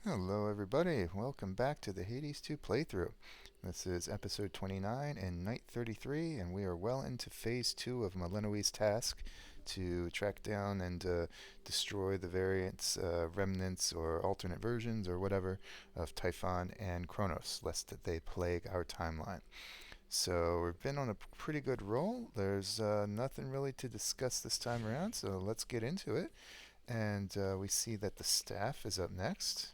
Hello everybody, welcome back to the Hades 2 playthrough. This is episode 29 and night 33, and we are well into phase 2 of Melinoë's task to track down and destroy the variants, remnants or alternate versions or whatever of Typhon and Chronos, lest that they plague our timeline. So we've been on a pretty good roll. There's nothing really to discuss this time around, so let's get into it. And we see that the staff is up next.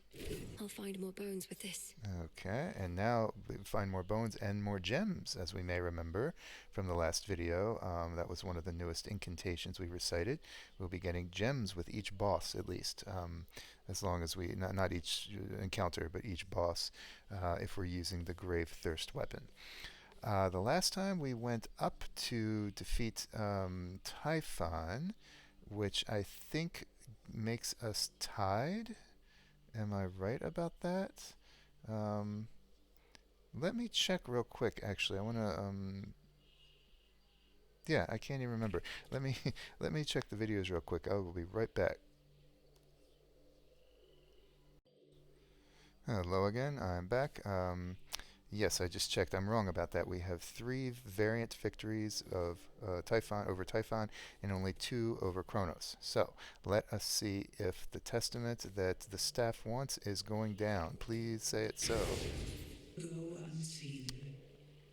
I'll find more bones with this. Okay, and now we find more bones and more gems, as we may remember from the last video. That was one of the newest incantations we recited. We'll be getting gems with each boss, at least, as long as we, not each encounter, but each boss, if we're using the Grave Thirst weapon. The last time we went up to defeat Typhon, which I think makes us tied. Am I right about that? Let me check real quick, actually. I want to, yeah, I can't even remember. Let me let me check the videos real quick. I will be right back. Hello again, I'm back. Yes, I just checked. I'm wrong about that. We have 3 variant victories of Typhon over Typhon and only 2 over Chronos. So let us see if the testament that the staff wants is going down. Please say it so. Go unseen.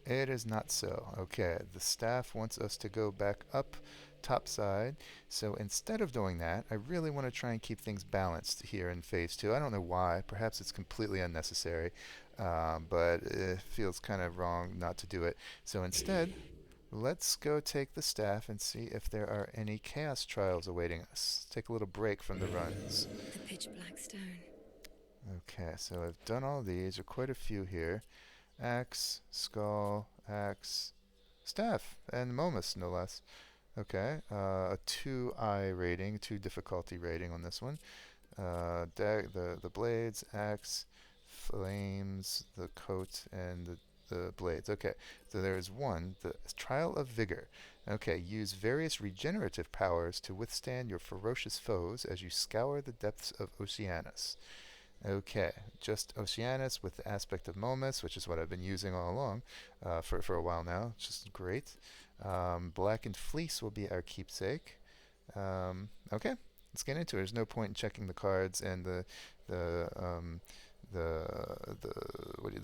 It is not so. Okay, the staff wants us to go back up topside. So instead of doing that, I really want to try and keep things balanced here in phase 2. I don't know why. Perhaps it's completely unnecessary. But it feels kind of wrong not to do it. So instead, let's go take the staff and see if there are any Chaos Trials awaiting us. Take a little break from the runs. The pitch black stone. Okay, so I've done all these. There are quite a few here. Axe, skull, axe, staff, and Momus, no less. Okay, a 2 rating, 2 difficulty rating on this one. The blades, axe, flames, the coat, and the blades. Okay, so there is one, the Trial of Vigor. Okay, use various regenerative powers to withstand your ferocious foes as you scour the depths of Oceanus. Okay, just Oceanus with the aspect of Momus, which is what I've been using all along for a while now. It's just great. Blackened Fleece will be our keepsake. Okay, let's get into it. There's no point in checking the cards and the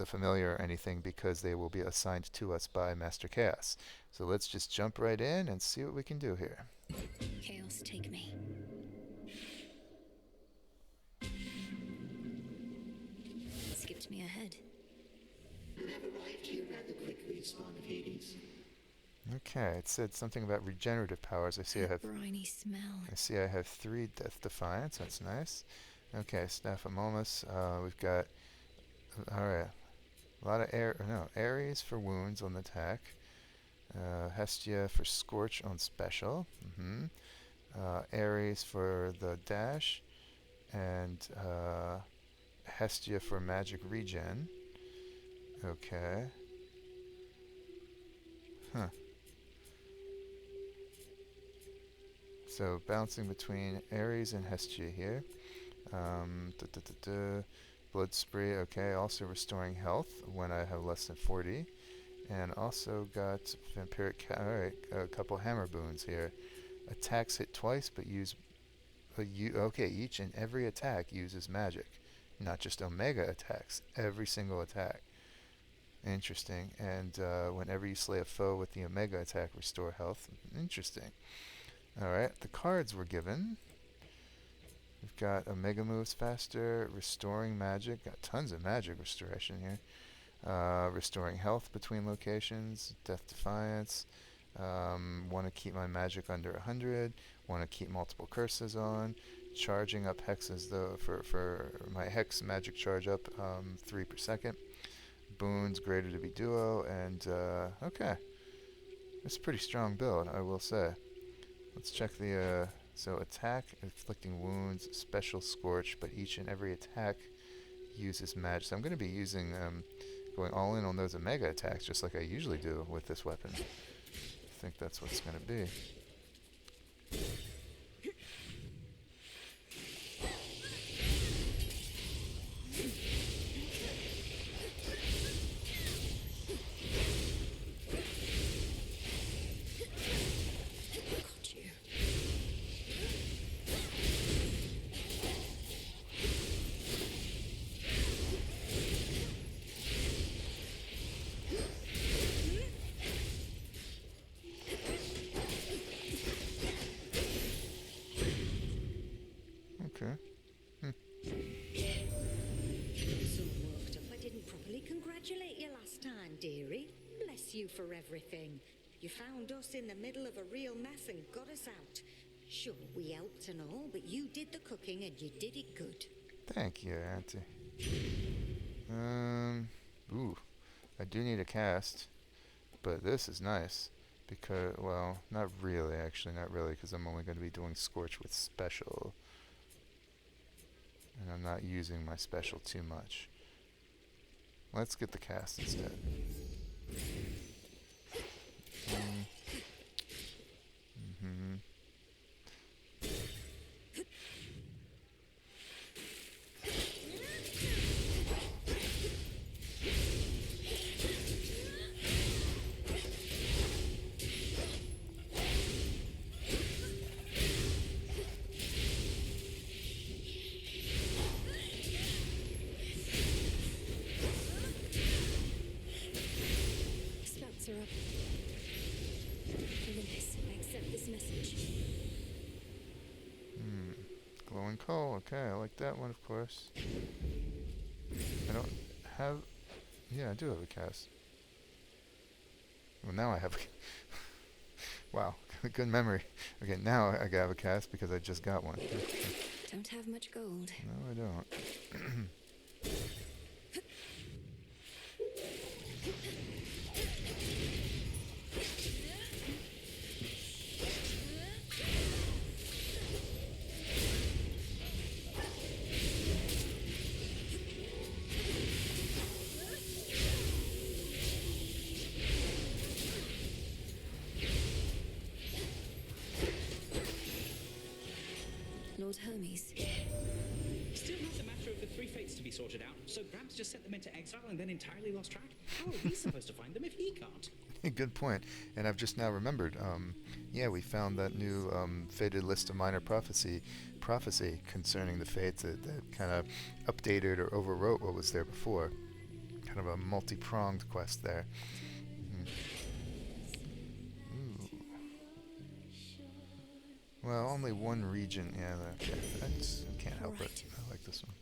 familiar or anything, because they will be assigned to us by Master Chaos. So let's just jump right in and see what we can do here. Chaos, take me. Skipped me ahead. You have arrived here rather quickly, Spawn of Hades. Okay, it said something about regenerative powers. I see I have Briny smell. 3 Death Defiance. That's nice. Okay, Staff of Momus. We've got, alright, a lot of Ares for wounds on the attack. Hestia for Scorch on special. Ares for the dash. And Hestia for magic regen. Okay. Huh. So bouncing between Ares and Hestia here. Blood Spree, okay, also restoring health when I have less than 40. And also got Vampiric, alright, a couple hammer boons here. Attacks hit twice, but use, okay, each and every attack uses magic. Not just Omega attacks, every single attack. Interesting. And whenever you slay a foe with the Omega attack, restore health. Interesting. Alright, the cards were given. We've got Omega moves faster, restoring magic, got tons of magic restoration here. Restoring health between locations, Death Defiance. Want to keep my magic under 100. Want to keep multiple curses on. Charging up hexes though for my hex magic charge up 3 per second. Boons greater to be duo, and okay. It's a pretty strong build, I will say. Let's check the so attack, inflicting wounds, special scorch, but each and every attack uses magic. So I'm going to be using going all in on those Omega attacks, just like I usually do with this weapon. I think that's what it's going to be. dearie. Bless you for everything. You found us in the middle of a real mess and got us out. Sure, we helped and all, but you did the cooking and you did it good. Thank you, Auntie. Ooh, I do need a cast, but this is nice because, well, not really, actually, not really, because I'm only going to be doing Scorch with special, and I'm not using my special too much. Let's get the cast instead. Spouts are up. Olympus, I accept this message. Glowing coal, okay, I like that one, of course. I don't have... Yeah, I do have a cast. Well, now I have a... Wow, good memory. Okay, now I have a cast because I just got one. Don't have much gold. No, I don't. Lord Hermes. Still not a matter of the three fates to be sorted out, so Gramps just sent them into exile and then entirely lost track? How are we supposed to find them if he can't? Good point. And I've just now remembered, yeah, we found that new fated list of minor prophecy concerning the fates that kind of updated or overwrote what was there before. Kind of a multi-pronged quest there. Ooh. Well, only one region. Yeah, okay. I can't help it. I like this one.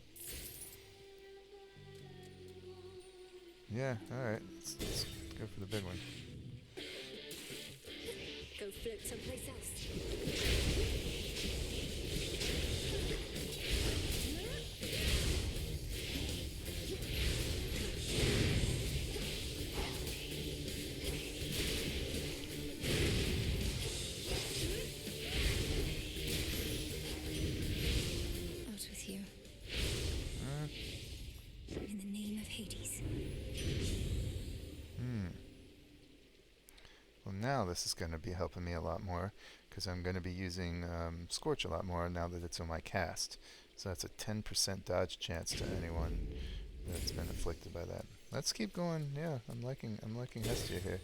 Yeah, alright. Let's go for the big one. Go float someplace else. Out with you. In the name of Hades. Well, now this is going to be helping me a lot more because I'm going to be using Scorch a lot more now that it's on my cast. So that's a 10% dodge chance to anyone that's been afflicted by that. Let's keep going. Yeah, I'm liking Hestia here.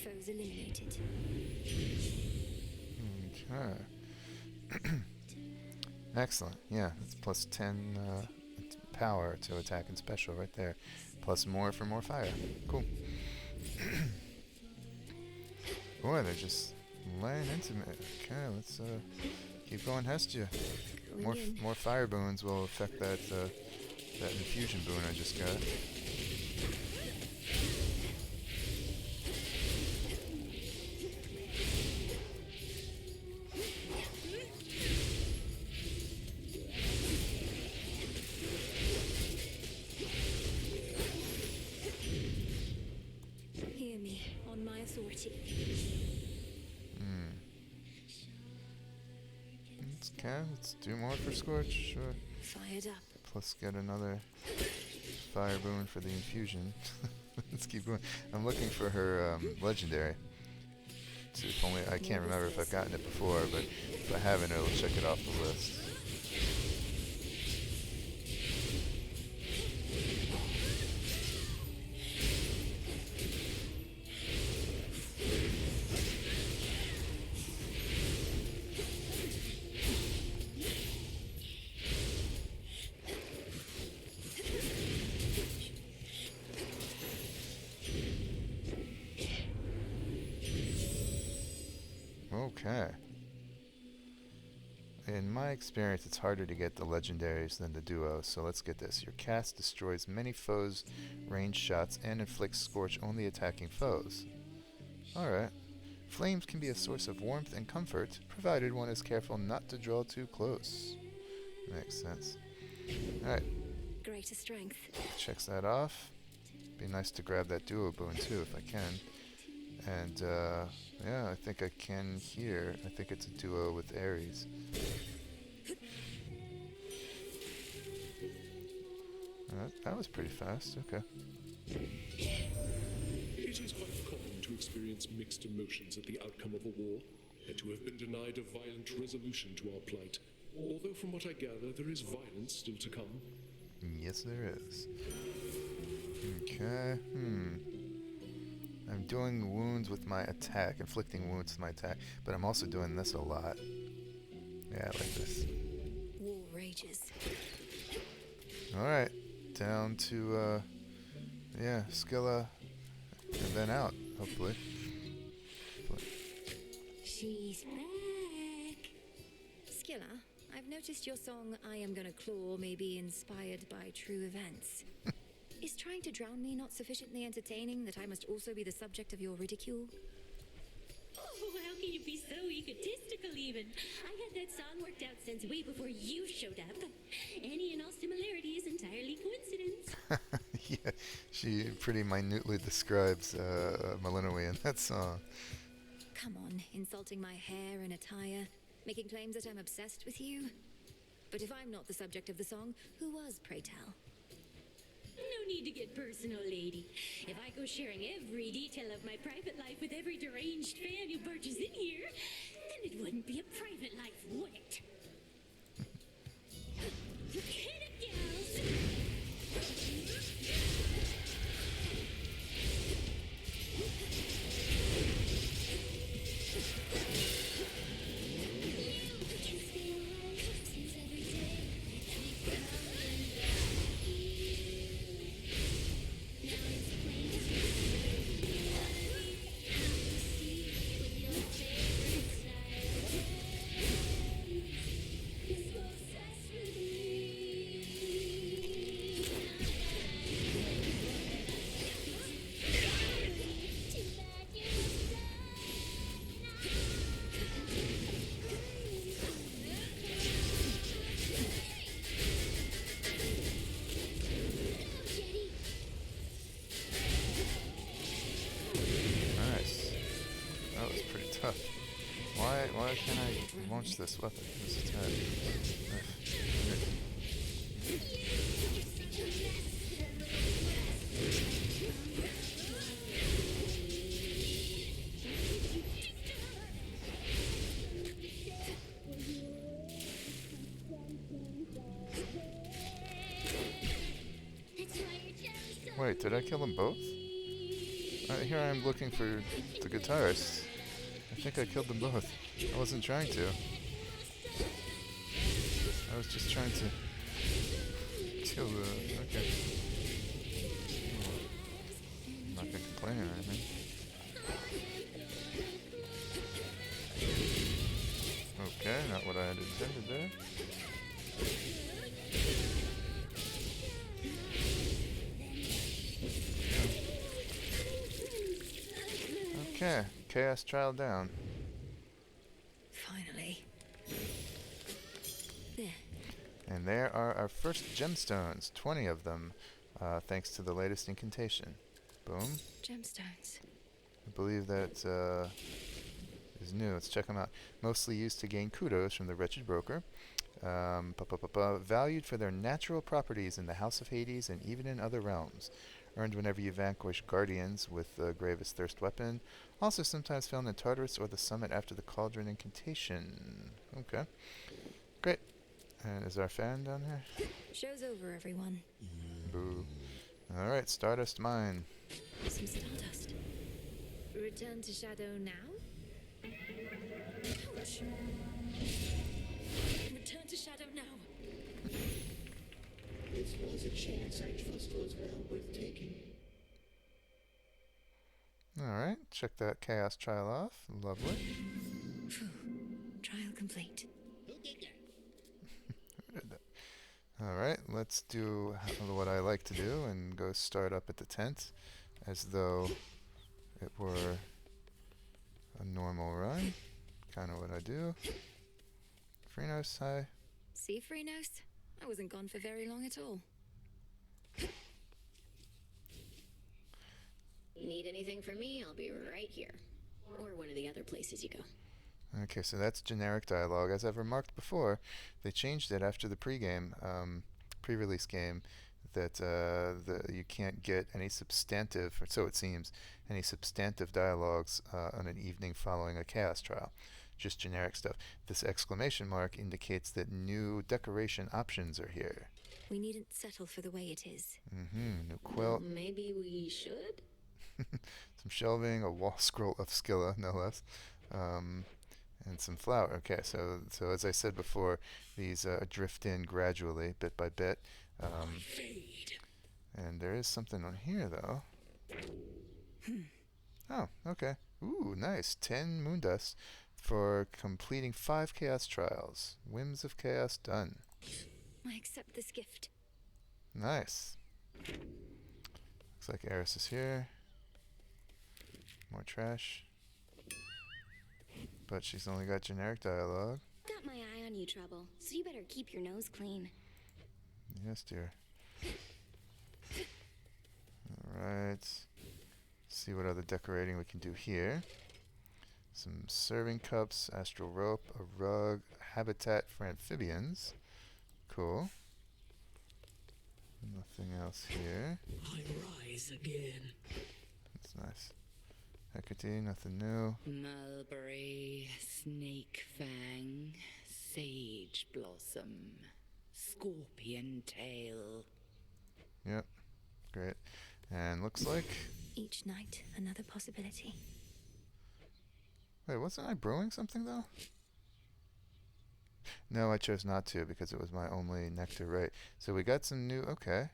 Foes eliminated. Okay. Excellent. Yeah, that's plus 10 power to attack and special right there. Plus more for more fire. Cool. Boy, they're just laying into me. Okay, let's keep going, Hestia. More fire boons will affect that that infusion boon I just got. Hear me on my authority. Let's do more for Scorch, sure. Fired up. Plus get another fire boon for the infusion. Let's keep going. I'm looking for her legendary If only I can't remember if I've gotten it before, but if I haven't, it'll check it off the list. Okay. In my experience, it's harder to get the legendaries than the duos, so let's get this. Your cast destroys many foes' ranged shots and inflicts scorch only attacking foes. Alright. Flames can be a source of warmth and comfort, provided one is careful not to draw too close. Makes sense. Alright, Greater strength. checks that off. Be nice to grab that duo boon too if I can. And yeah, I think I can here. I think it's a duo with Ares. That was pretty fast. Okay. It is quite common to experience mixed emotions at the outcome of a war, and to have been denied a violent resolution to our plight. Although from what I gather, there is violence still to come. Yes, there is. Okay. I'm doing wounds with my attack, inflicting wounds with my attack, but I'm also doing this a lot. Yeah, I like this. War rages. Alright, down to, yeah, Scylla, and then out, hopefully. She's back. Scylla, I've noticed your song I Am Gonna Claw may be inspired by true events. Is trying to drown me not sufficiently entertaining that I must also be the subject of your ridicule? Oh, how can you be so egotistical even? I had that song worked out since way before you showed up. Any and all similarity is entirely coincidence. Yeah, she pretty minutely describes Melinoë in that song. Come on, insulting my hair and attire, making claims that I'm obsessed with you. But if I'm not the subject of the song, who was, pray tell? No need to get personal, lady. If I go sharing every detail of my private life with every deranged fan who barges in here, then it wouldn't be a private life, would it? Hit it, gals! Why can't I launch this weapon? This attack. Wait, did I kill them both? Here I am looking for the guitarist. I think I killed them both. I wasn't trying to. I was just trying to kill the... Okay. I'm not gonna complain or anything. Okay, not what I had intended there. Okay, Chaos Trial down. Finally. There. And there are our first gemstones, 20 of them, thanks to the latest incantation. Boom. Gemstones. I believe that is new. Let's check them out. Mostly used to gain kudos from the wretched broker. Valued for their natural properties in the House of Hades and even in other realms. Earned whenever you vanquish guardians with the Gravest Thirst weapon. Also sometimes found in Tartarus or the summit after the Cauldron incantation. Okay. Great. And is our fan down here? Show's over, everyone. Boo. Alright, Stardust Mine. Some stardust. Return to shadow now? Ouch! Return to shadow now! This was a chance I trust was well worth taking. Alright, check that Chaos Trial off. Lovely. Phew. Trial complete. Alright, let's do what I like to do and go start up at the tent as though it were a normal run. Kind of what I do. Chronos, hi. See, Chronos? I wasn't gone for very long at all. Need anything from me? I'll be right here. Or one of the other places you go. Okay, so that's generic dialogue. As I've remarked before, they changed it after the pre-release game, that you can't get any substantive, or so it seems, any substantive dialogues on an evening following a Chaos Trial. Just generic stuff. This exclamation mark indicates that new decoration options are here. We needn't settle for the way it is. New quilt. Maybe we should? Some shelving, a wall scroll of Scylla, no less. And some flour. Okay, so as I said before, these drift in gradually, bit by bit. And there is something on here, though. Oh, okay. Ooh, nice. 10 moon dust for completing 5 Chaos Trials. Whims of Chaos done. I accept this gift. Nice. Looks like Eris is here. More trash. But she's only got generic dialogue. Got my eye on you, Trouble, so you better keep your nose clean. Yes, dear. Alright. See what other decorating we can do here. Some serving cups, astral rope, a rug, habitat for amphibians. Cool. Nothing else here. I rise again. That's nice. Hecate, nothing new. Mulberry, snake fang, sage blossom, scorpion tail. Yep, great. And looks like... Each night, another possibility. Wait, wasn't I brewing something, though? No, I chose not to because it was my only nectar, right. So we got some new... Okay.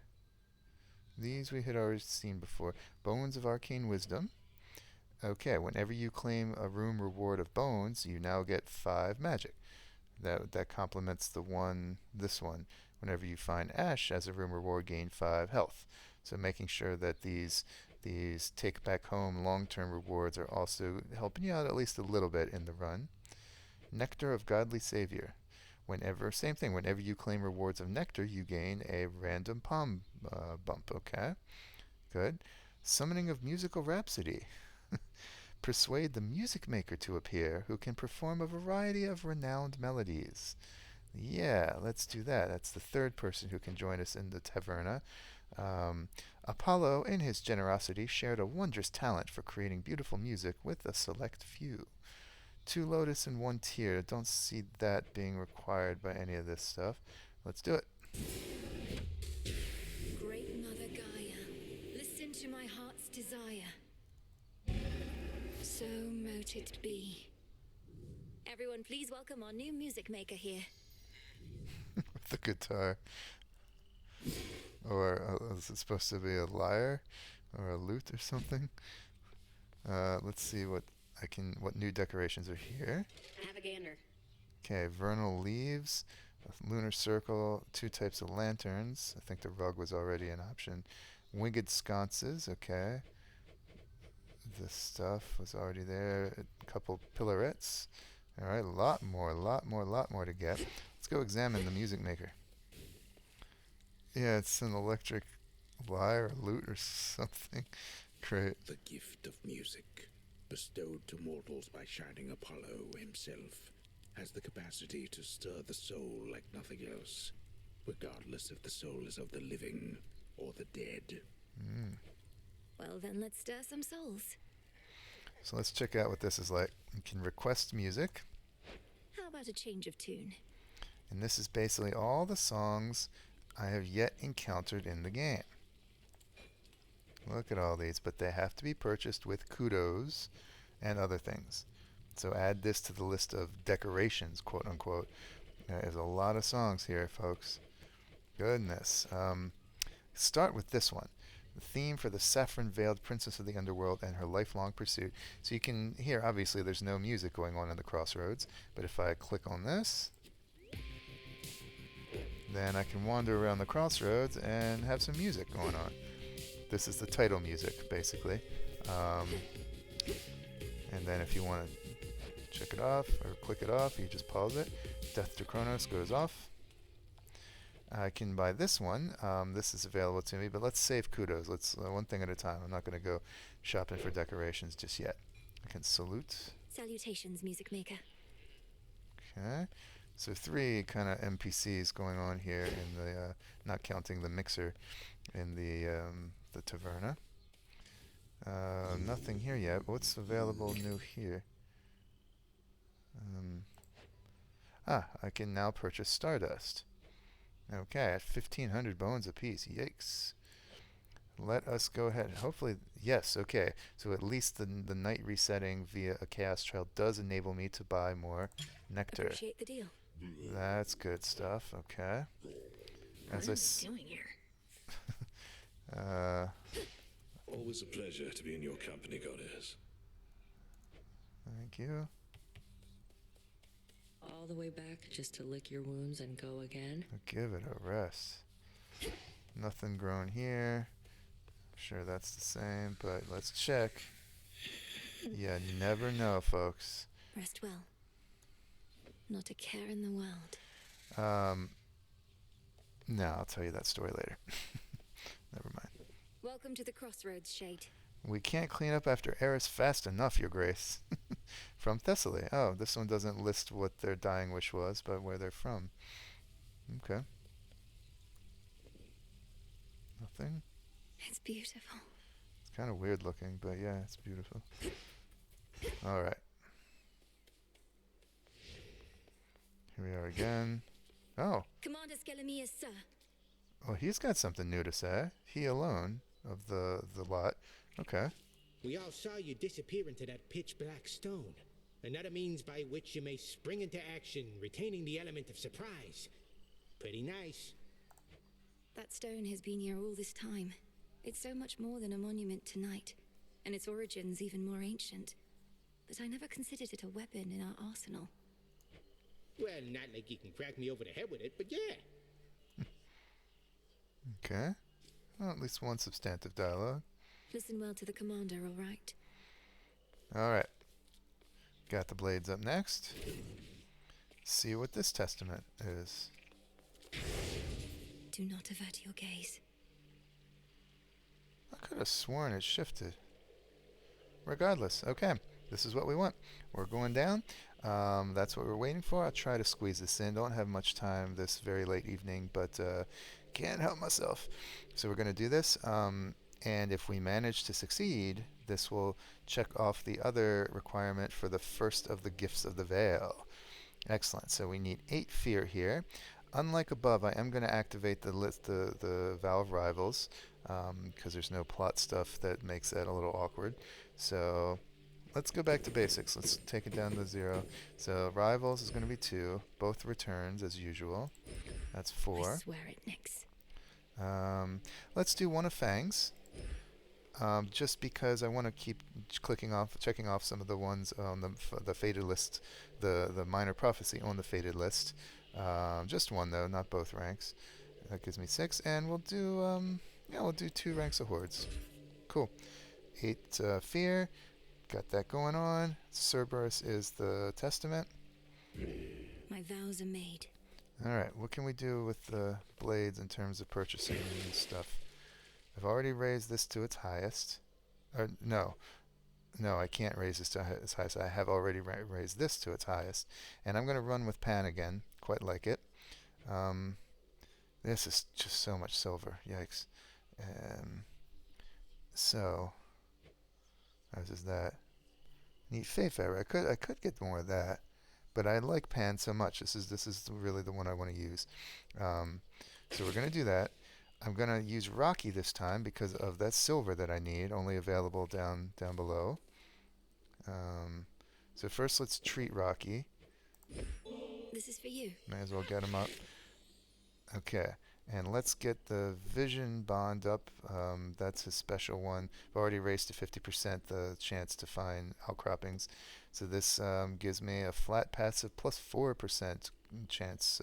These we had already seen before. Bones of Arcane Wisdom. Okay, whenever you claim a room reward of bones, you now get 5 magic. That complements this one. Whenever you find ash as a room reward, gain 5 health. So making sure that these take back home long-term rewards are also helping you out at least a little bit in the run. Nectar of Godly Savior. Same thing, whenever you claim rewards of nectar, you gain a random palm bump. Okay, good. Summoning of Musical Rhapsody. Persuade the music maker to appear, who can perform a variety of renowned melodies. Yeah, let's do that. That's the third person who can join us in the taverna. Apollo, in his generosity, shared a wondrous talent for creating beautiful music with a select few. 2 lotus and 1 tear. Don't see that being required by any of this stuff. Let's do it. Great Mother Gaia, listen to my heart's desire. So mote it be. Everyone, please welcome our new music maker here. With the guitar. Or is it supposed to be a lyre? Or a lute or something? Let's see what new decorations are here. Have a gander. Okay, vernal leaves, a lunar circle, 2 types of lanterns. I think the rug was already an option. Winged sconces, okay. This stuff was already there. A couple pillarets. Alright, a lot more to get. Let's go examine the music maker. Yeah, it's an electric lyre or lute or something. Great. The gift of music, bestowed to mortals by shining Apollo himself, has the capacity to stir the soul like nothing else, regardless if the soul is of the living or the dead. Well, then let's stir some souls. So let's check out what this is like. You can request music, How about a change of tune? and this is basically all the songs I have yet encountered in the game. Look at all these, but they have to be purchased with kudos and other things. So add this to the list of decorations, quote unquote. There's a lot of songs here, folks. Goodness. Start with this one. The theme for the saffron-veiled princess of the underworld and her lifelong pursuit. So you can hear, obviously, there's no music going on in the Crossroads, but if I click on this, then I can wander around the Crossroads and have some music going on. This is the title music, basically. And then if you want to check it off or click it off, you just pause it. Death to Chronos goes off. I can buy this one. This is available to me, but let's save kudos. Let's one thing at a time. I'm not going to go shopping for decorations just yet. I can salute. Salutations, music maker. Okay. So 3 kind of NPCs going on here in the, not counting the mixer in the taverna. Nothing here yet. What's available new here? I can now purchase Stardust. Okay, at 1,500 bones apiece. Yikes. Let us go ahead. Hopefully, yes, okay. So at least the night resetting via a Chaos Trial does enable me to buy more nectar. Appreciate the deal. That's good stuff, okay. What am I doing here? Always a pleasure to be in your company, goddess. Thank you. All the way back just to lick your wounds and go again? Give it a rest. Nothing grown here. I'm sure that's the same, but let's check. You never know, folks. Rest well. Not a care in the world. No, I'll tell you that story later. Never mind. Welcome to the Crossroads, Shade. We can't clean up after Erebus fast enough, Your Grace. From Thessaly. Oh, this one doesn't list what their dying wish was, but where they're from. Okay. Nothing. It's beautiful. It's kind of weird looking, but yeah, it's beautiful. All right. Here we are again. Oh. Commander Skelemius, sir. Oh, he's got something new to say. He alone of the lot. Okay. We all saw you disappear into that pitch-black stone. Another means by which you may spring into action, retaining the element of surprise. Pretty nice. That stone has been here all this time. It's so much more than a monument to night, and its origins even more ancient. But I never considered it a weapon in our arsenal. Well, not like you can crack me over the head with it, but yeah. Okay. Well, at least one substantive dialogue. Listen well to the commander, all right? All right. Got the blades up next. See what this testament is. Do not avert your gaze. I could have sworn it shifted. Regardless, okay. This is what we want. We're going down. That's what we're waiting for. I'll try to squeeze this in. Don't have much time this very late evening, but can't help myself. So we're going to do this. And if we manage to succeed, this will check off the other requirement for the first of the gifts of the veil. Excellent. So we need 8 fear here. Unlike above, I am going to activate the Vow of Rivals because there's no plot stuff that makes that a little awkward. So let's go back to basics. Let's take it down to 0. So Rivals is going to be 2. Both returns as usual. That's 4. I swear it, Nix. Let's do one of Fangs. Just because I want to keep checking off some of the ones on the fated list, the minor prophecy on the fated list. Just one though, not both ranks. That gives me 6, and we'll do 2 ranks of hordes. Cool. 8 fear. Got that going on. Cerberus is the testament. My vows are made. All right. What can we do with the blades in terms of purchasing stuff? I've already raised this to its highest. Or no, I can't raise this to its highest. I have already raised this to its highest. And I'm going to run with Pan again. Quite like it. This is just so much silver. Yikes. So, as is that. Neat Faith Fiber. I could get more of that, but I like Pan so much. This is really the one I want to use. So we're gonna do that. I'm gonna use Rocky this time because of that silver that I need, only available down below. So first let's treat Rocky. This is for you. May as well get him up. Okay, and let's get the Vision Bond up. That's his special one. I've already raised to 50% the chance to find outcroppings. So this gives me a flat passive plus 4% chance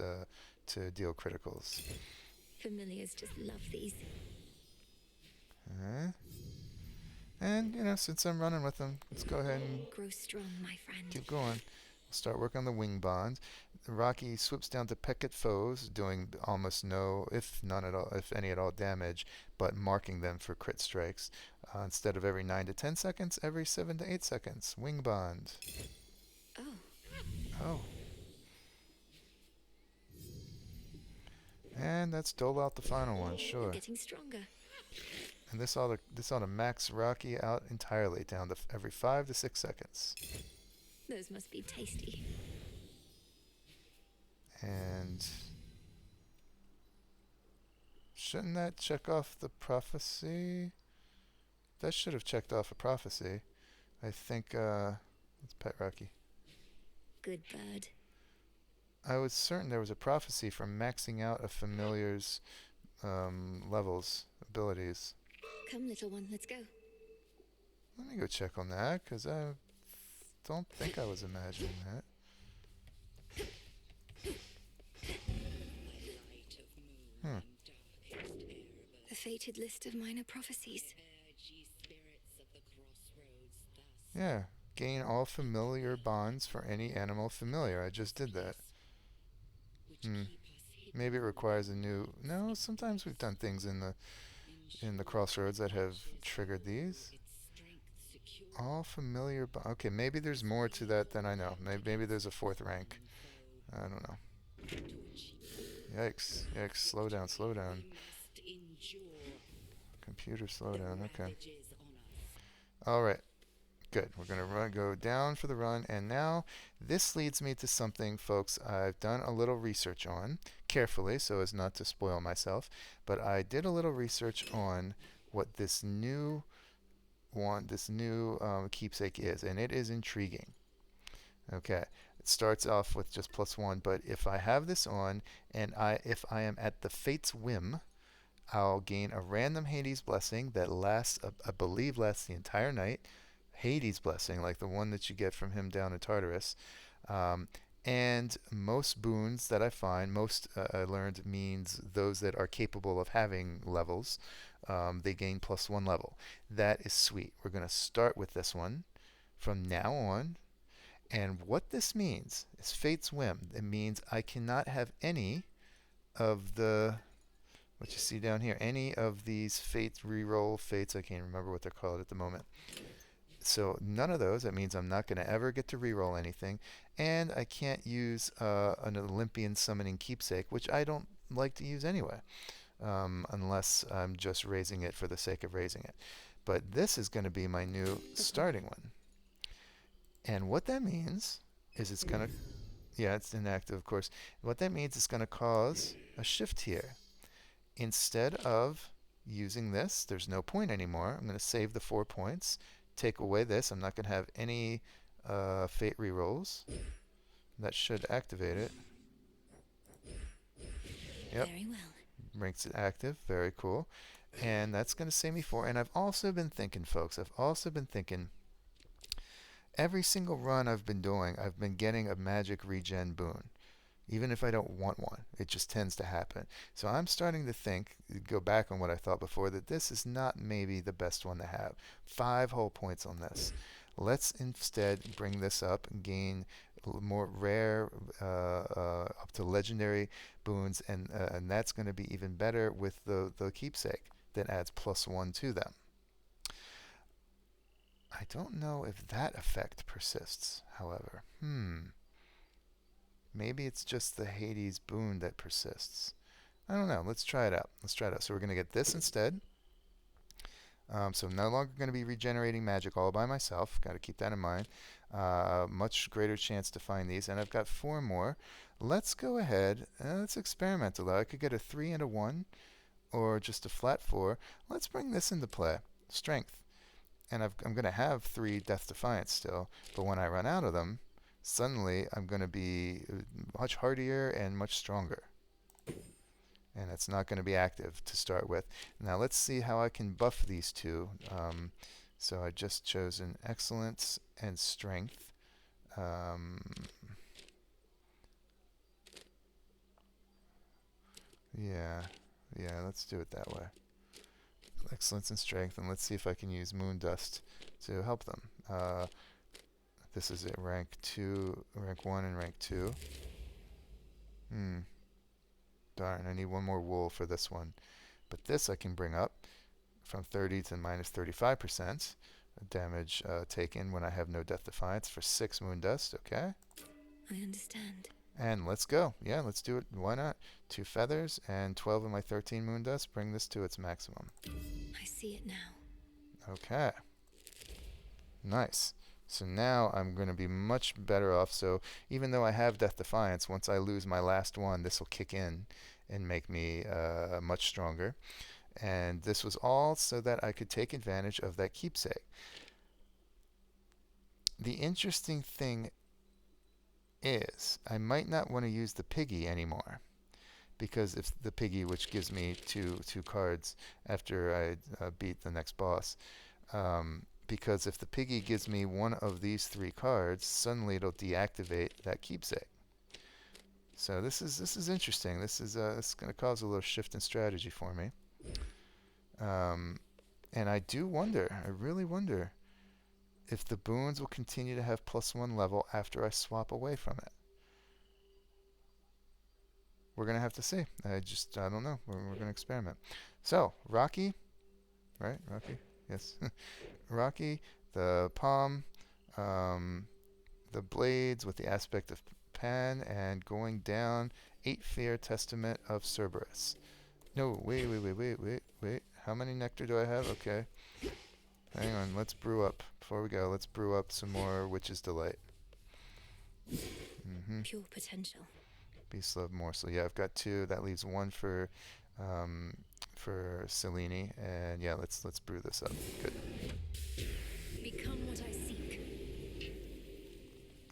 to deal criticals. Familiars just love these. And, you know, since I'm running with them, let's go ahead and grow strong, my friend. Keep going. We'll start work on the wing bond. Rocky swoops down to peck at foes, doing almost no, if none at all, if any at all damage, but marking them for crit strikes. Instead of every 9 to 10 seconds, every 7 to 8 seconds. Wing bond. Oh. And let's dole out the final one, sure. Getting stronger. And this ought to max Rocky out entirely, down to every 5 to 6 seconds. Those must be tasty. And shouldn't that check off the prophecy? That should have checked off a prophecy. I think, let's pet Rocky. Good bird. I was certain there was a prophecy for maxing out a familiar's levels, abilities. Come, little one, let's go. Let me go check on that, because I don't think I was imagining that. A fated list of minor prophecies. Yeah. Gain all familiar bonds for any animal familiar. I just did that. Maybe it requires a new... No, sometimes we've done things in the Crossroads that have triggered these. All familiar... Okay, maybe there's more to that than I know. Maybe there's a 4th rank. I don't know. Yikes. Yikes. Slow down. Slow down. Computer, slow down. Okay. Alright. Good. We're going to go down for the run. And now this leads me to something, folks, I've done a little research on, carefully so as not to spoil myself. But I did a little research on what this new keepsake is. And it is intriguing. Okay. It starts off with just +1. But if I have this on, and if I am at the Fate's whim, I'll gain a random Hades blessing that lasts, I believe, lasts the entire night. Hades blessing, like the one that you get from him down in Tartarus. And most boons that I find, I learned means those that are capable of having levels, they gain +1 level. That is sweet. We're going to start with this one from now on. And what this means is Fate's whim. It means I cannot have any of the... what you see down here, any of these reroll fates, I can't remember what they're called at the moment. So none of those. That means I'm not going to ever get to reroll anything. And I can't use an Olympian summoning keepsake, which I don't like to use anyway, unless I'm just raising it for the sake of raising it. But this is going to be my new starting one. And what that means is it's going to... Yeah, it's inactive, of course. What that means is going to cause a shift here. Instead of using this, there's no point anymore. I'm going to save the 4 points. Take away this. I'm not going to have any fate rerolls. That should activate it. Yep. Very well. Makes it active. Very cool. And that's going to save me 4. And I've also been thinking, folks, every single run I've been doing, I've been getting a magic regen boon. Even if I don't want one, it just tends to happen. So I'm starting to think, go back on what I thought before, that this is not maybe the best one to have. 5 whole points on this. Let's instead bring this up and gain more rare, up to legendary boons, and that's going to be even better with the keepsake that adds +1 to them. I don't know if that effect persists, however. Maybe it's just the Hades boon that persists. I don't know. Let's try it out. So we're going to get this instead. So I'm no longer going to be regenerating magic all by myself. Got to keep that in mind. Much greater chance to find these. And I've got 4 more. Let's go ahead. Let's experiment a little. I could get a 3 and a 1, or just a flat 4. Let's bring this into play. Strength. And I'm going to have 3 Death Defiance still. But when I run out of them, suddenly I'm going to be much hardier and much stronger. And it's not going to be active to start with. Now let's see how I can buff these two. So I just chosen Excellence and Strength. Yeah, let's do it that way. Excellence and Strength, and let's see if I can use Moon Dust to help them. This is at rank 1 and rank 2. Darn, I need 1 more wool for this one. But this I can bring up from 30 to minus 35% damage taken when I have no Death Defiance for 6 Moon Dust, okay? I understand. And let's go. Yeah, let's do it. Why not? 2 feathers and 12 of my 13 Moon Dust. Bring this to its maximum. I see it now. Okay. Nice. So now I'm going to be much better off. So even though I have Death Defiance, once I lose my last one, this will kick in and make me much stronger. And this was all so that I could take advantage of that keepsake. The interesting thing is I might not want to use the piggy anymore, because if the piggy, which gives me two cards after I beat the next boss, because if the piggy gives me one of these 3 cards, suddenly it'll deactivate that keepsake. So this is interesting. This is going to cause a little shift in strategy for me. And I do wonder, I really wonder, if the boons will continue to have +1 level after I swap away from it. We're going to have to see. I don't know. We're going to experiment. So, Rocky, right? Rocky? Yes. Rocky, the palm, the blades with the aspect of Pan, and going down 8 Fear Testament of Cerberus. No, wait. How many nectar do I have? Okay. Hang on, let's brew up. Before we go, let's brew up some more Witch's Delight. Pure potential. Beast Love Morsel. Yeah, I've got 2. That leaves 1 for Selene. And yeah, let's brew this up. Good. Become what I seek.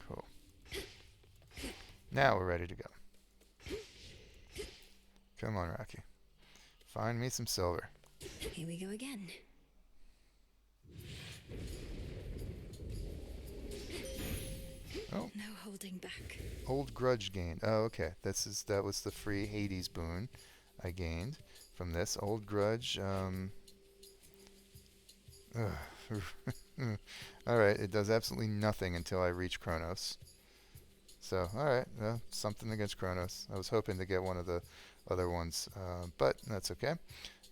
Cool. Now we're ready to go. Come on, Rocky. Find me some silver. Here we go again. Oh. No holding back. Old grudge gained. Oh, okay. That was the free Hades boon I gained from this. Old grudge. Alright, it does absolutely nothing until I reach Chronos. So, alright, something against Chronos. I was hoping to get one of the other ones, but that's okay.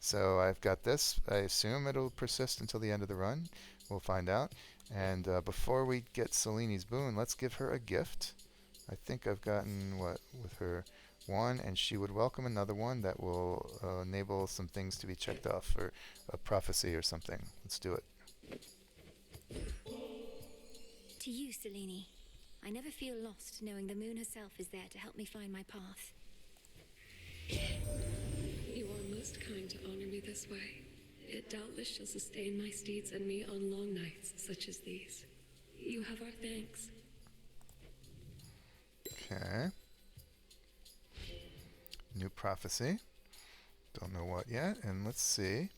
So I've got this. I assume it'll persist until the end of the run. We'll find out. And before we get Selene's boon, let's give her a gift. I think I've gotten, with her 1, and she would welcome another one that will enable some things to be checked off, or a prophecy or something. Let's do it. To you, Selene. I never feel lost knowing the moon herself is there to help me find my path. You are most kind to honor me this way. It doubtless shall sustain my steeds and me on long nights such as these. You have our thanks. Okay. New prophecy. Don't know what yet. And let's see.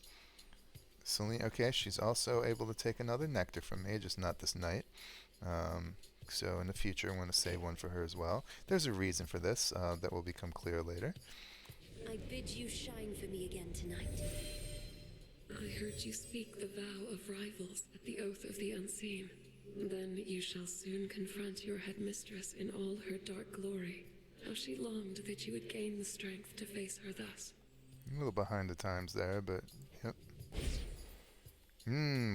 Selene, okay, she's also able to take another nectar from me, just not this night. So in the future, I'm going to save one for her as well. There's a reason for this that will become clear later. I bid you shine for me again tonight. I heard you speak the Vow of Rivals at the Oath of the Unseen. Then you shall soon confront your headmistress in all her dark glory. How she longed that you would gain the strength to face her thus. A little behind the times there, but yep.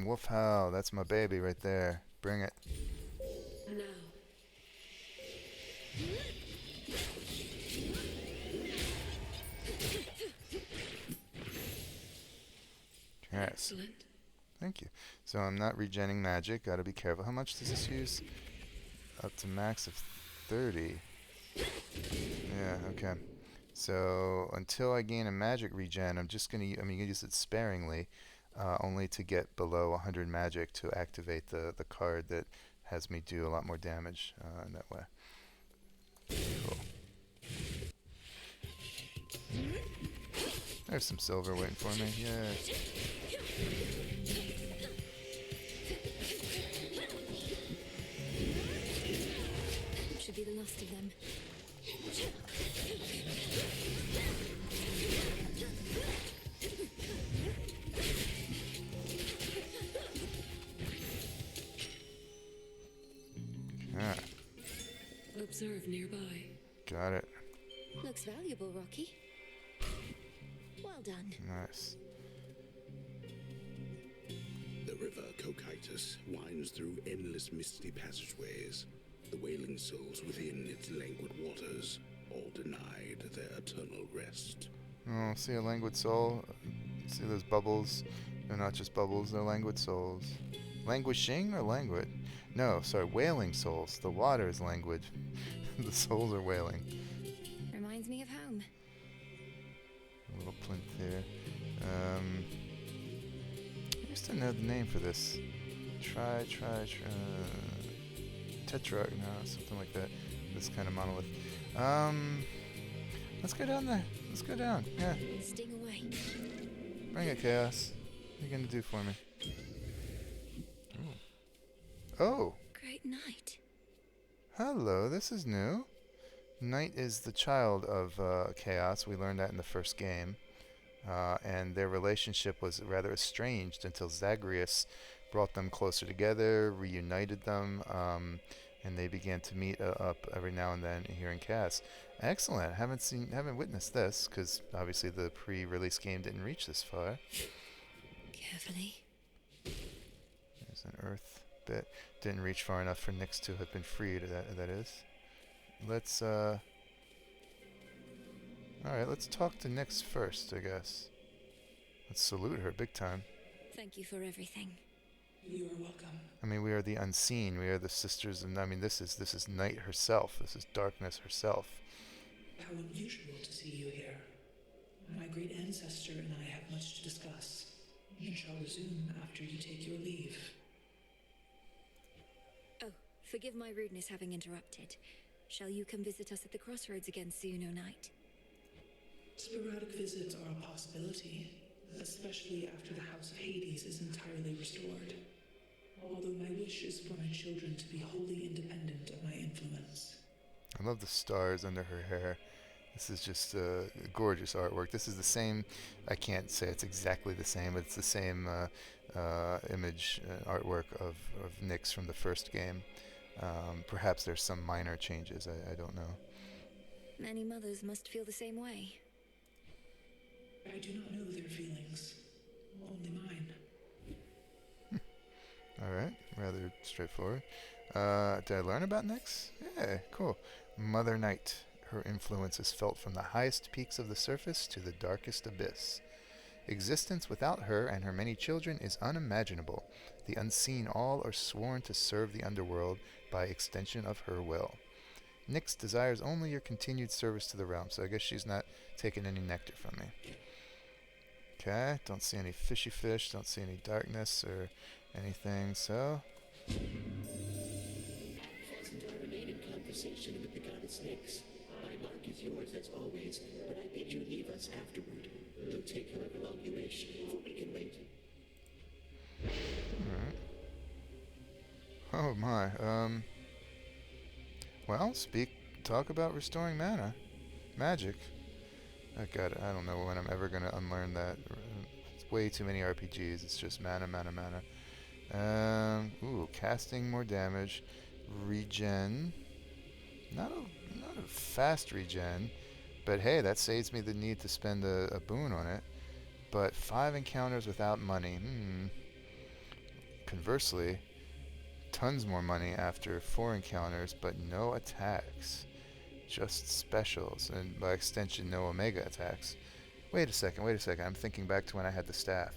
Wolf Howl, that's my baby right there. Bring it. Now. Yes. Excellent. Thank you. So I'm not regenning magic. Gotta be careful. How much does this use? Up to max of 30. Yeah, okay. So until I gain a magic regen, I'm just gonna use it sparingly, only to get below 100 magic to activate the card that has me do a lot more damage in that way. Cool. There's some silver waiting for me. Yeah. Should be the last of them. Ah, Observe nearby. got it. Looks valuable, Rocky. Well done. Nice. The river Cocytus winds through endless misty passageways. The wailing souls within its languid waters, all denied their eternal rest. Oh, see a languid soul? See those bubbles? They're not just bubbles, they're languid souls. Languishing or languid? No, sorry, wailing souls. The water is languid. The souls are wailing. Reminds me of home. A little plinth here. I used to know the name for this. Tetrarch, no, something like that. This kind of monolith. Let's go down there. Let's go down. Yeah. Sting away. Bring it, Chaos. What are you gonna do for me? Ooh. Oh. Great night. Hello, this is new. Night is the child of Chaos. We learned that in the first game. And their relationship was rather estranged until Zagreus brought them closer together, reunited them, and they began to meet up every now and then here in Chaos. Excellent. Haven't witnessed this because obviously the pre-release game didn't reach this far. Carefully. There's an earth bit. Didn't reach far enough for Nyx to have been freed. That is. Let's all right, let's talk to Nyx first, I guess. Let's salute her big time. Thank you for everything. You are welcome. I mean, we are the unseen. We are the sisters, and I mean, this is Night herself. This is darkness herself. How unusual to see you here. My great ancestor and I have much to discuss, and shall resume after you take your leave. Oh, forgive my rudeness having interrupted. Shall you come visit us at the Crossroads again soon, O Night? Sporadic visits are a possibility, especially after the House of Hades is entirely restored. Although my wish is for my children to be wholly independent of my influence. I love the stars under her hair. This is just gorgeous artwork. This is the same, I can't say it's exactly the same, but it's the same image artwork of Nyx from the first game. Perhaps there's some minor changes, I don't know. Many mothers must feel the same way. I do not know their feelings, only mine. Alright, rather straightforward. Did I learn about Nyx? Yeah, cool. Mother Night. Her influence is felt from the highest peaks of the surface to the darkest abyss. Existence without her and her many children is unimaginable. The unseen all are sworn to serve the underworld by extension of her will. Nyx desires only your continued service to the realm, so I guess she's not taking any nectar from me. Okay, don't see any fishy fish, don't see any darkness or anything, so... Fastened our remaining conversation with the goddess Nyx. My mark is yours as always, but I bid you leave us afterward. Though take however long you wish, for we can wait. Alright. Oh my, well, talk about restoring mana. Magic. Oh god, I don't know when I'm ever gonna unlearn that. It's way too many RPGs, it's just mana. Ooh, casting more damage. Regen. Not a fast regen, but hey, that saves me the need to spend a boon on it. But 5 encounters without money. Conversely, tons more money after 4 encounters, but no attacks. Just specials, and by extension, no Omega attacks. Wait a second, I'm thinking back to when I had the staff.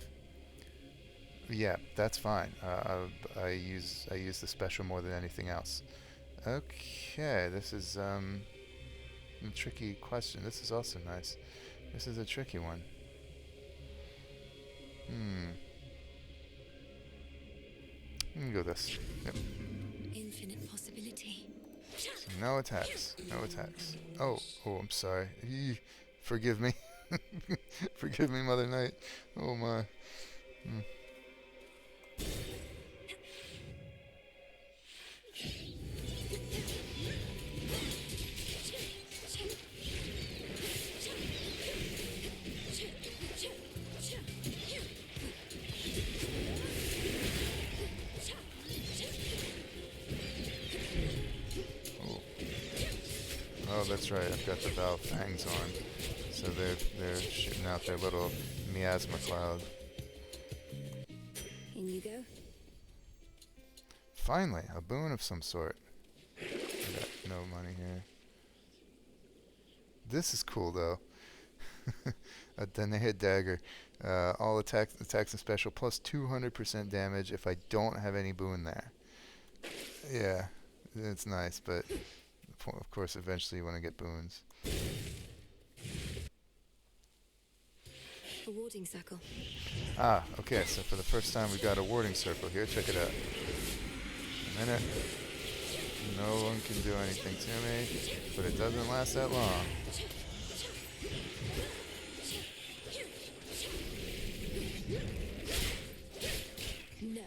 Yeah, that's fine. I use the special more than anything else. Okay, this is a tricky question. This is also nice. This is a tricky one. I'm gonna go this. Yep. Infinite possibility. So no attacks. No attacks. Oh, I'm sorry. Forgive me. Forgive me, Mother Knight. Oh my. Oh, that's right. I've got the Vow of Fangs on, so they're shooting out their little miasma cloud. In you go. Finally, a boon of some sort. I got no money here. This is cool though. Then they hit dagger. All attacks and special plus 200% damage if I don't have any boon there. Yeah, it's nice, but of course eventually you want to get boons. A warding circle. Ah, okay, so for the first time we got a warding circle here. Check it out. A minute. No one can do anything to me, but it doesn't last that long. No.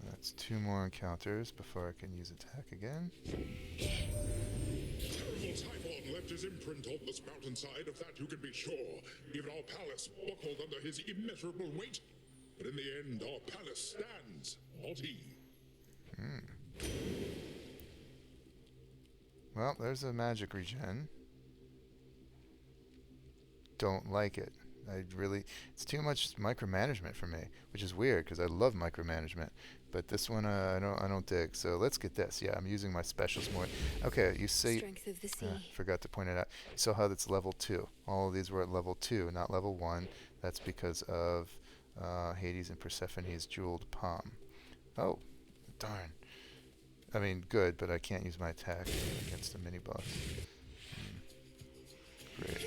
That's 2 more encounters before I can use attack again. Typhon left his imprint on this mountainside, of that you can be sure. Even our palace buckled under his immeasurable weight. But in the end, our palace stands, not he. Well, there's a magic regen. Don't like it. It's too much micromanagement for me, which is weird because I love micromanagement. But this one I don't dig. So let's get this. Yeah, I'm using my specials more. Okay, you see. Strength of the sea. Forgot to point it out. You saw how that's level 2. All of these were at level 2, not level 1. That's because of Hades and Persephone's jeweled palm. Oh, darn. I mean, good, but I can't use my attack against the mini boss. Great.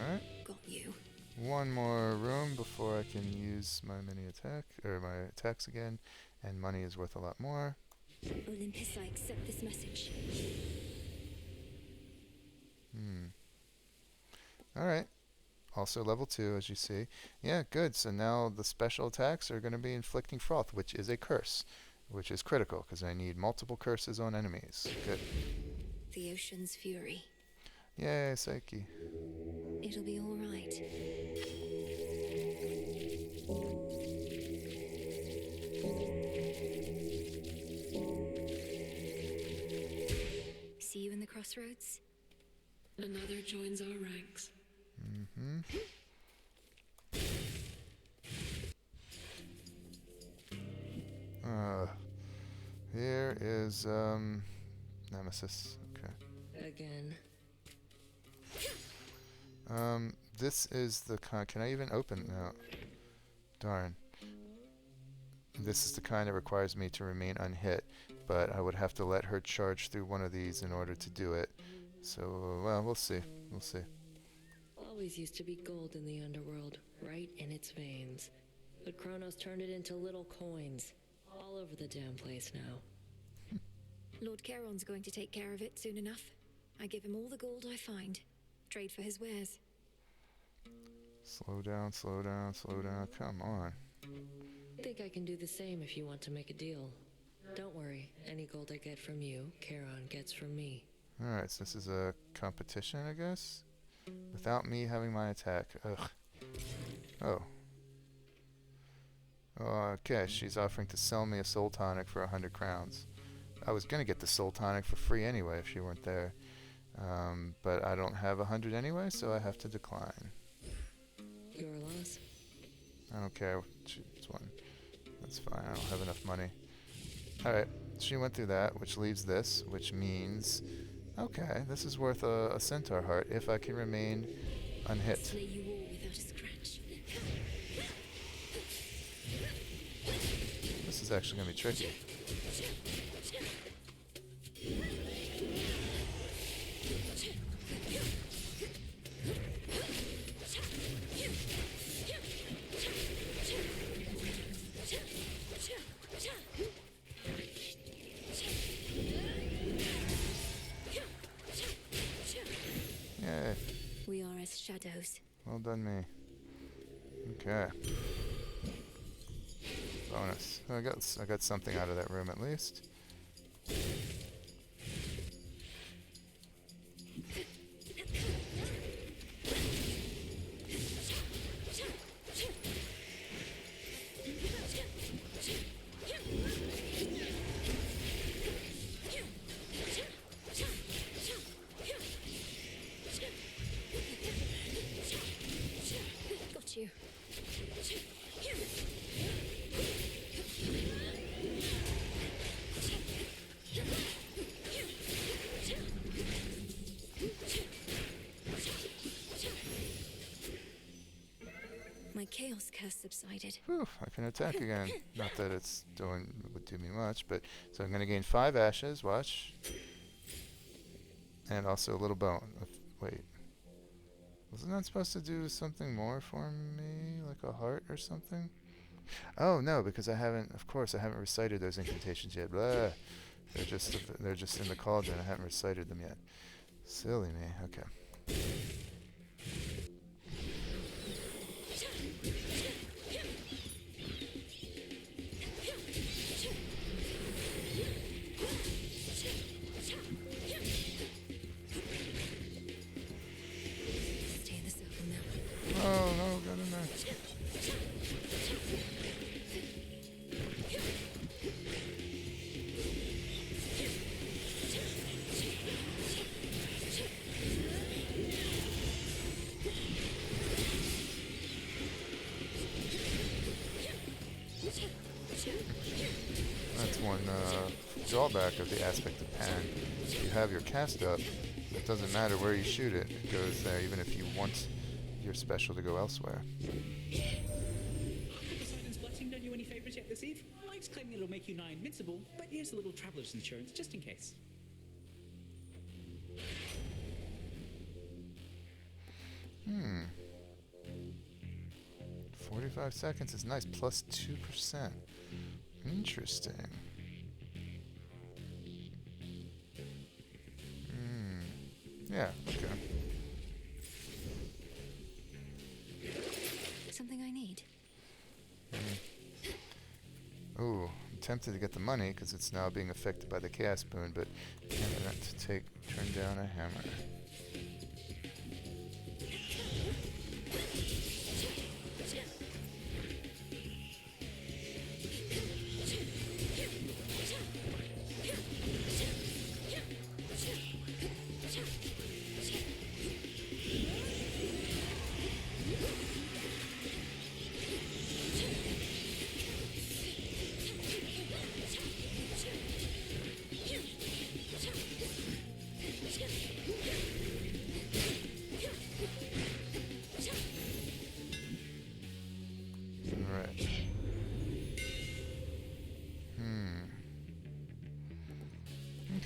Alright. Got you. One more room before I can use my mini attack, or my attacks again, and money is worth a lot more. Olympus, I accept this message. Alright. Also level 2, as you see. Yeah, good. So now the special attacks are going to be inflicting froth, which is a curse, which is critical, because I need multiple curses on enemies. Good. The ocean's fury. Yay, Psyche. It'll be all right. See you in the crossroads? Another joins our ranks. Here is Nemesis. Okay. Again. This is the kind. Can I even open? No. Darn. This is the kind that requires me to remain unhit, but I would have to let her charge through one of these in order to do it. So, well, we'll see. We'll see. Always used to be gold in the underworld, right in its veins. But Chronos turned it into little coins, all over the damn place now. Lord Charon's going to take care of it soon enough. I give him all the gold I find. Trade for his wares. Slow down, slow down, slow down. Come on. Think I can do the same if you want to make a deal. Don't worry, any gold I get from you, Charon gets from me. Alright, so this is a competition, I guess? Without me having my attack. Ugh. Oh. Okay, she's offering to sell me a soul tonic for 100 crowns. I was gonna get the soul tonic for free anyway if she weren't there. But I don't have 100 anyway, so I have to decline. Your loss. I don't care. Choose one. That's fine. I don't have enough money. Alright, she went through that, which leaves this, which means... Okay, this is worth a centaur heart if I can remain unhit. Slay you all without a scratch. This is actually going to be tricky. Yay. We are as shadows. Well done, me. Okay. Bonus. I got something out of that room at least. Got you. My chaos curse subsided. Whew, I can attack again. Not that it's would do me much, but so I'm going to gain 5 ashes. Watch, and also a little bone. Wait, wasn't that supposed to do something more for me, like a heart or something? Oh no, because I haven't. Of course, I haven't recited those incantations yet. Blah. They're just in the cauldron. I haven't recited them yet. Silly me. Okay. Stay in the circle now. Oh no, got in there. That's one drawback of the aspect of Pan. If you have your cast up, it doesn't matter where you shoot it. It goes there, even if you want your special to go elsewhere. Poseidon's blessing done you any favors yet this eve? Mike's claiming it'll make you nigh invincible, but here's a little traveler's insurance just in case. Hmm. 45 seconds is nice, plus 2%. Interesting. Yeah, okay. Something I need. Ooh, I'm tempted to get the money because it's now being affected by the chaos boon, but I'm going to turn down a hammer.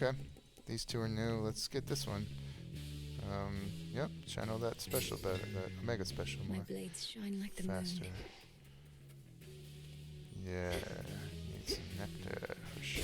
Okay, these two are new. Let's get this one. Yep, channel that special better, that Omega special more. My blades shine like the faster. moon. Yeah, need some nectar for sure.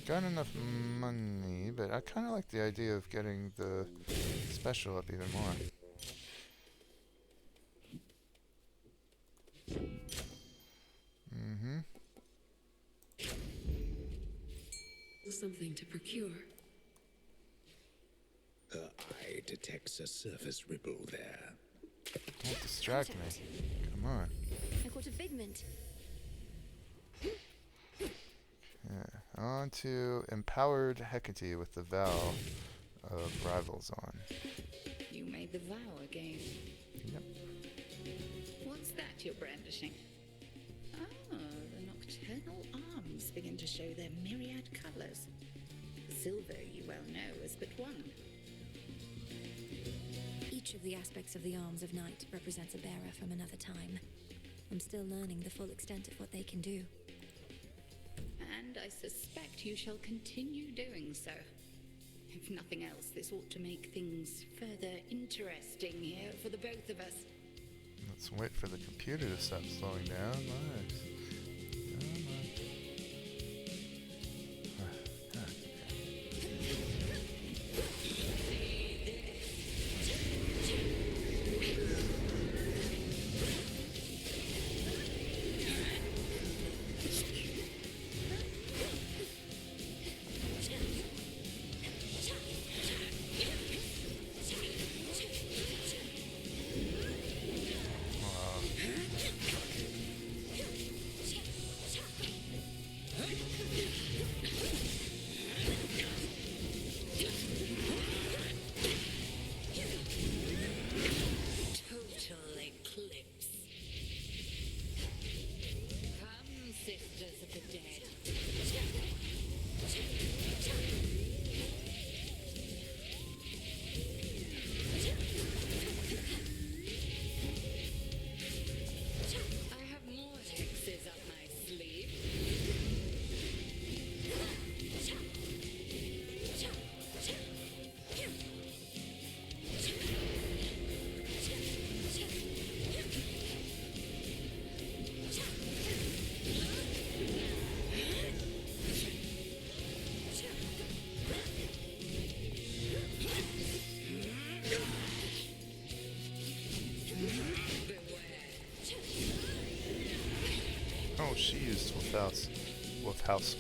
got enough money, but I kind of like the idea of getting the special up even more. Mm-hmm. Something to procure. Her eye detects a surface ripple there. Don't distract me. Come on. I caught a figment. Yeah. On to empowered Hecate with the Vow of Rivals on. You made the vow again. Yep. What's that you're brandishing? Oh, the nocturnal arms begin to show their myriad colours. Silver, you well know, is but one. Each of the aspects of the arms of night represents a bearer from another time. I'm still learning the full extent of what they can do. And I suspect you shall continue doing so. If nothing else, this ought to make things further interesting here for the both of us. Let's wait for the computer to stop slowing down. Nice. Oh, she used Wolfhouse. Wolfhouse.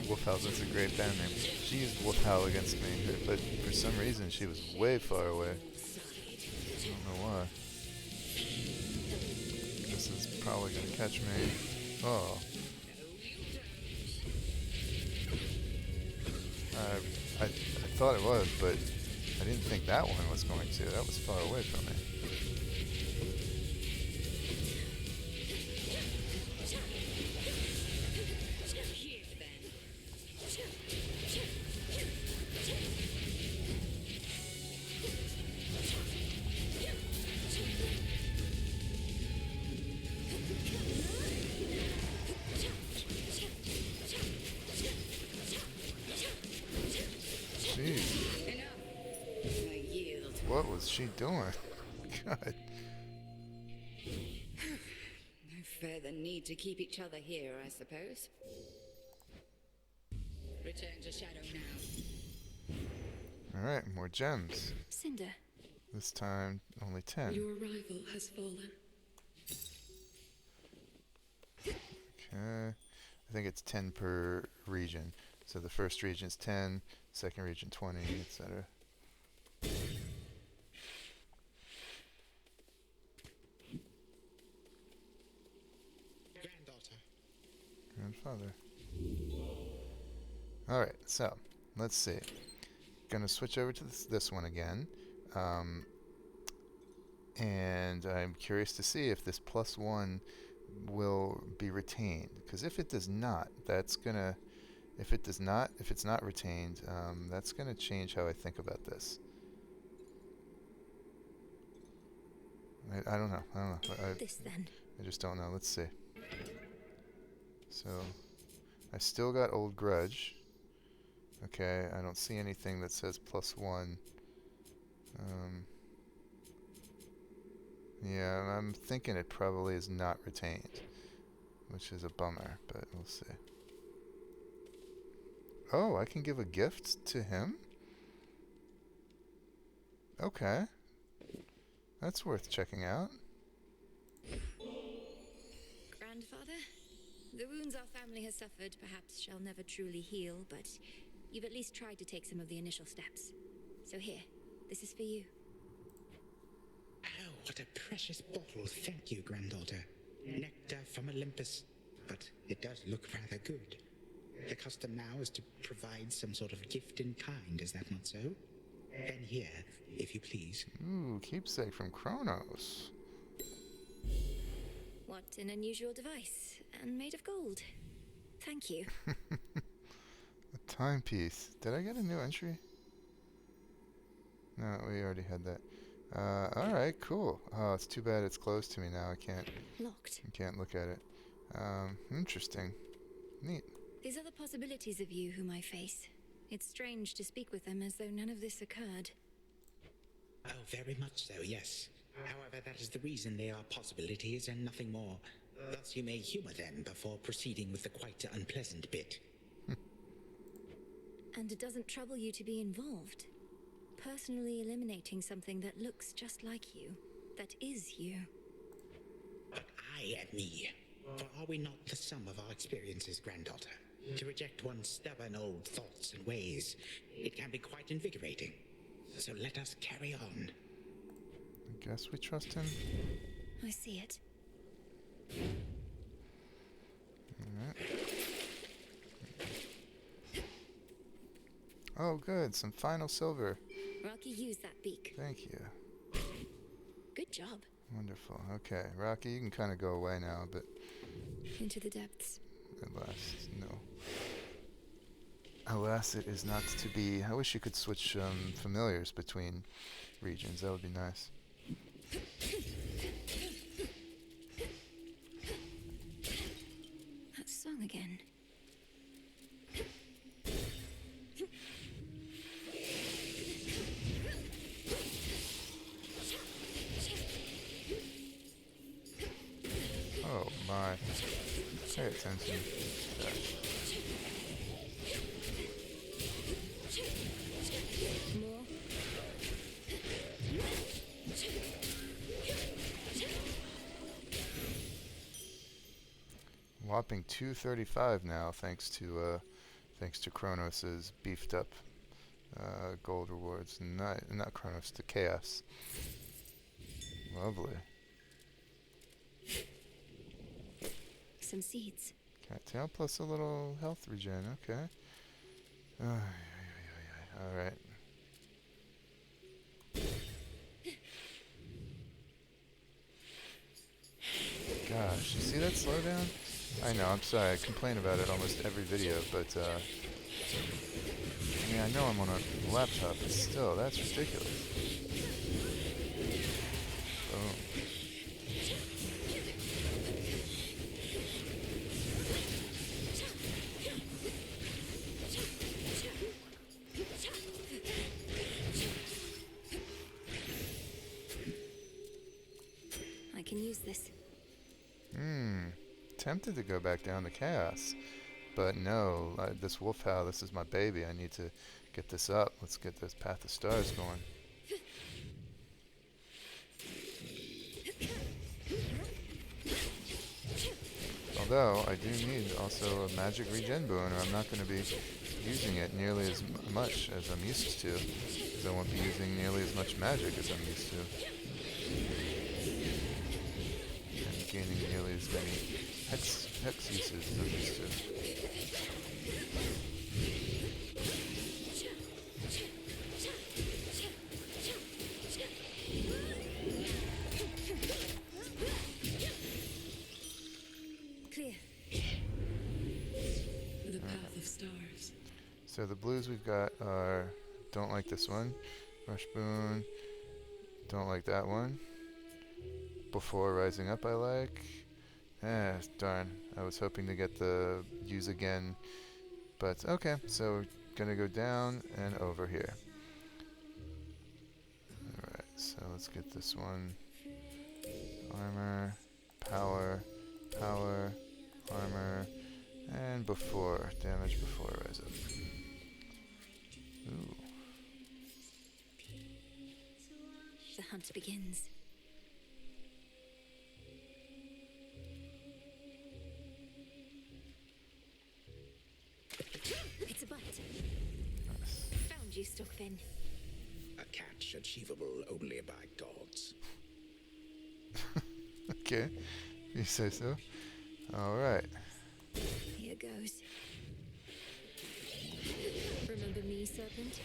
Wolfhouse, that's a great band name. She used Wolfhowl against me, but for some reason she was way far away. I don't know why. This is probably gonna catch me. Oh. I thought it was, but I didn't think that one was going to. That was far away from me. What was she doing? God. No further need to keep each other here, I suppose. Return to shadow now. Alright, more gems. Cinder. This time, only 10. Your rival has fallen. Okay. I think it's 10 per region. So the first region is 10, second region 20, etc. Grandfather. Alright, so let's see. Gonna switch over to this one again. And I'm curious to see if this +1 will be retained. Because if it does not, that's gonna... If it's not retained, that's gonna change how I think about this. I don't know. This then. I just don't know. Let's see. So, I still got Old Grudge. Okay, I don't see anything that says +1. Yeah, I'm thinking it probably is not retained, which is a bummer, but we'll see. Oh, I can give a gift to him? Okay. That's worth checking out. Grandfather, the wounds our family has suffered perhaps shall never truly heal, but you've at least tried to take some of the initial steps. So here, this is for you. Oh, what a precious bottle. Thank you, granddaughter. Nectar from Olympus. But it does look rather good. The custom now is to provide some sort of gift in kind, is that not so? And here, if you please. Ooh, keepsake from Chronos. What an unusual device, and made of gold. Thank you. A timepiece. Did I get a new entry? No, we already had that. Alright, cool. Oh, it's too bad it's closed to me now. I can't look at it. Interesting. Neat. These are the possibilities of you whom I face. It's strange to speak with them as though none of this occurred. Oh, very much so, yes. However, that is the reason they are possibilities and nothing more. Thus you may humor them before proceeding with the quite unpleasant bit. And it doesn't trouble you to be involved. Personally eliminating something that looks just like you. That is you. But I am me. For are we not the sum of our experiences, granddaughter? To reject one's stubborn old thoughts and ways, it can be quite invigorating. So let us carry on. I guess we trust him. I see it. Alright. Oh, good. Some final silver. Rocky, use that beak. Thank you. Good job. Wonderful. Okay, Rocky, you can kind of go away now, but... Into the depths. Alas, no. Alas, it is not to be. I wish you could switch familiars between regions. That would be nice. That song again. Oh my. Pay attention. More. Whopping 235 now, thanks to Chronos's beefed up gold rewards. Not Chronos, to Chaos. Lovely. Some seeds. Cattail plus a little health regen. Okay. All right. Gosh, you see that slowdown? I know, I'm sorry, I complain about it almost every video, but I mean, I know I'm on a laptop, but still, that's ridiculous. Boom. I can use this. Tempted to go back down to Chaos, but no, this wolf howl, this is my baby. I need to get this up. Let's get this Path of Stars going. Although, I do need also a magic regen boon, or I'm not going to be using it nearly as much as I'm used to, because I won't be using nearly as much magic as I'm used to. And gaining nearly as many hex uses as I'm used to. Clear. The Path of Stars. So the blues we've got are, don't like this one, Rush Boon, don't like that one. Before Rising Up I like. Darn, I was hoping to get the use again, but okay, so we're gonna go down and over here. Alright, so let's get this one. Armor, power, armor, and before, damage before Rise Up. hunt begins. It's a bite. Found you, Stockfin. A catch achievable only by gods. Okay, you say so. Alright. Here goes. Remember me, Serpent?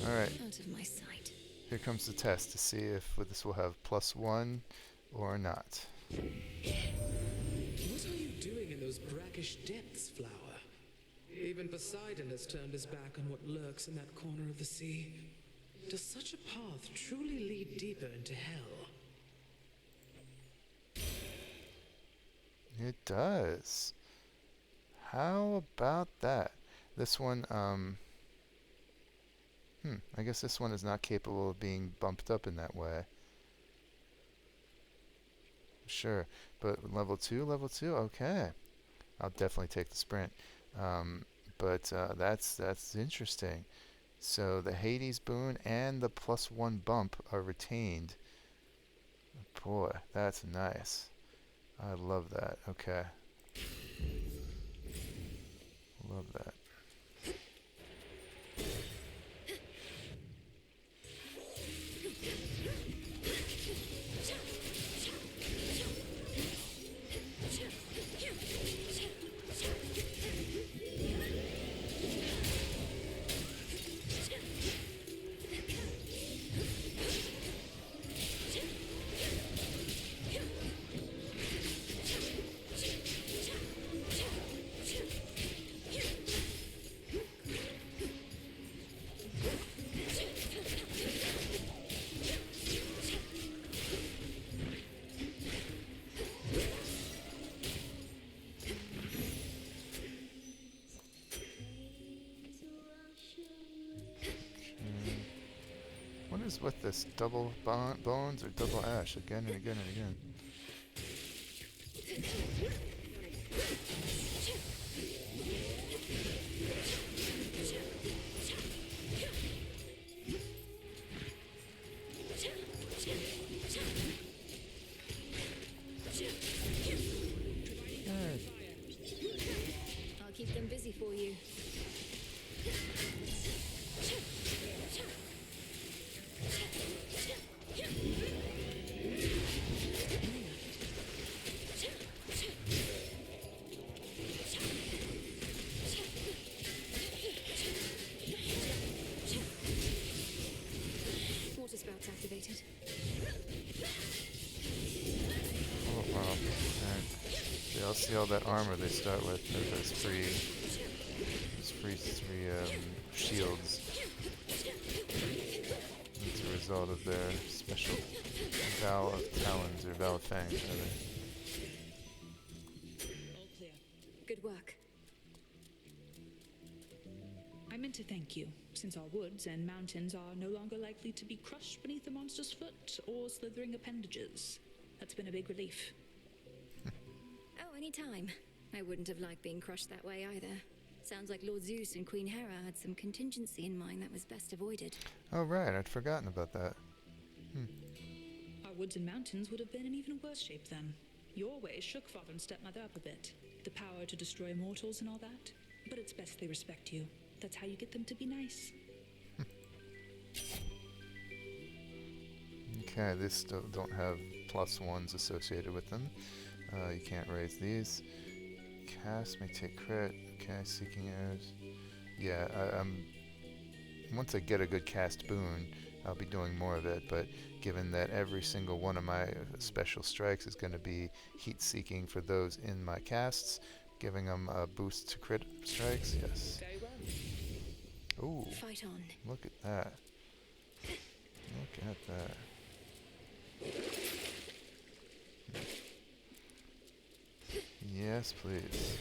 Alright. Out of my sight. Here comes the test to see if this will have +1 or not. What are you doing in those brackish depths, Flower? Even Poseidon has turned his back on what lurks in that corner of the sea. Does such a path truly lead deeper into hell? It does. How about that? This one, I guess this one is not capable of being bumped up in that way. Sure, but level 2, okay. I'll definitely take the sprint. But that's interesting. So the Hades boon and the +1 bump are retained. Boy, that's nice. I love that. Okay. Love that. What is with this double bones or double ash again and again and again? I'll keep them busy for you. Water spouts activated. Oh wow. Alright. They all see all that armor they start with. Those free shields. It's a result of their special Vow of Talons, or Vow of Fangs, rather. All clear. Good work. I meant to thank you, since our woods and mountains are no longer likely to be crushed beneath a monster's foot or slithering appendages. That's been a big relief. Oh, anytime. I wouldn't have liked being crushed that way either. Sounds like Lord Zeus and Queen Hera had some contingency in mind that was best avoided. Oh right, I'd forgotten about that. Our woods and mountains would have been in even worse shape then. Your ways shook father and stepmother up a bit. The power to destroy mortals and all that. But it's best they respect you. That's how you get them to be nice. Okay, these don't have +1s associated with them. You can't raise these. Cast may take crit. Okay, seeking arrows. Yeah, once I get a good cast boon, I'll be doing more of it, but given that every single one of my special strikes is going to be heat seeking for those in my casts, giving them a boost to crit strikes, yes. Very well. Ooh, Fight on. look at that. Look at that. Yes, please.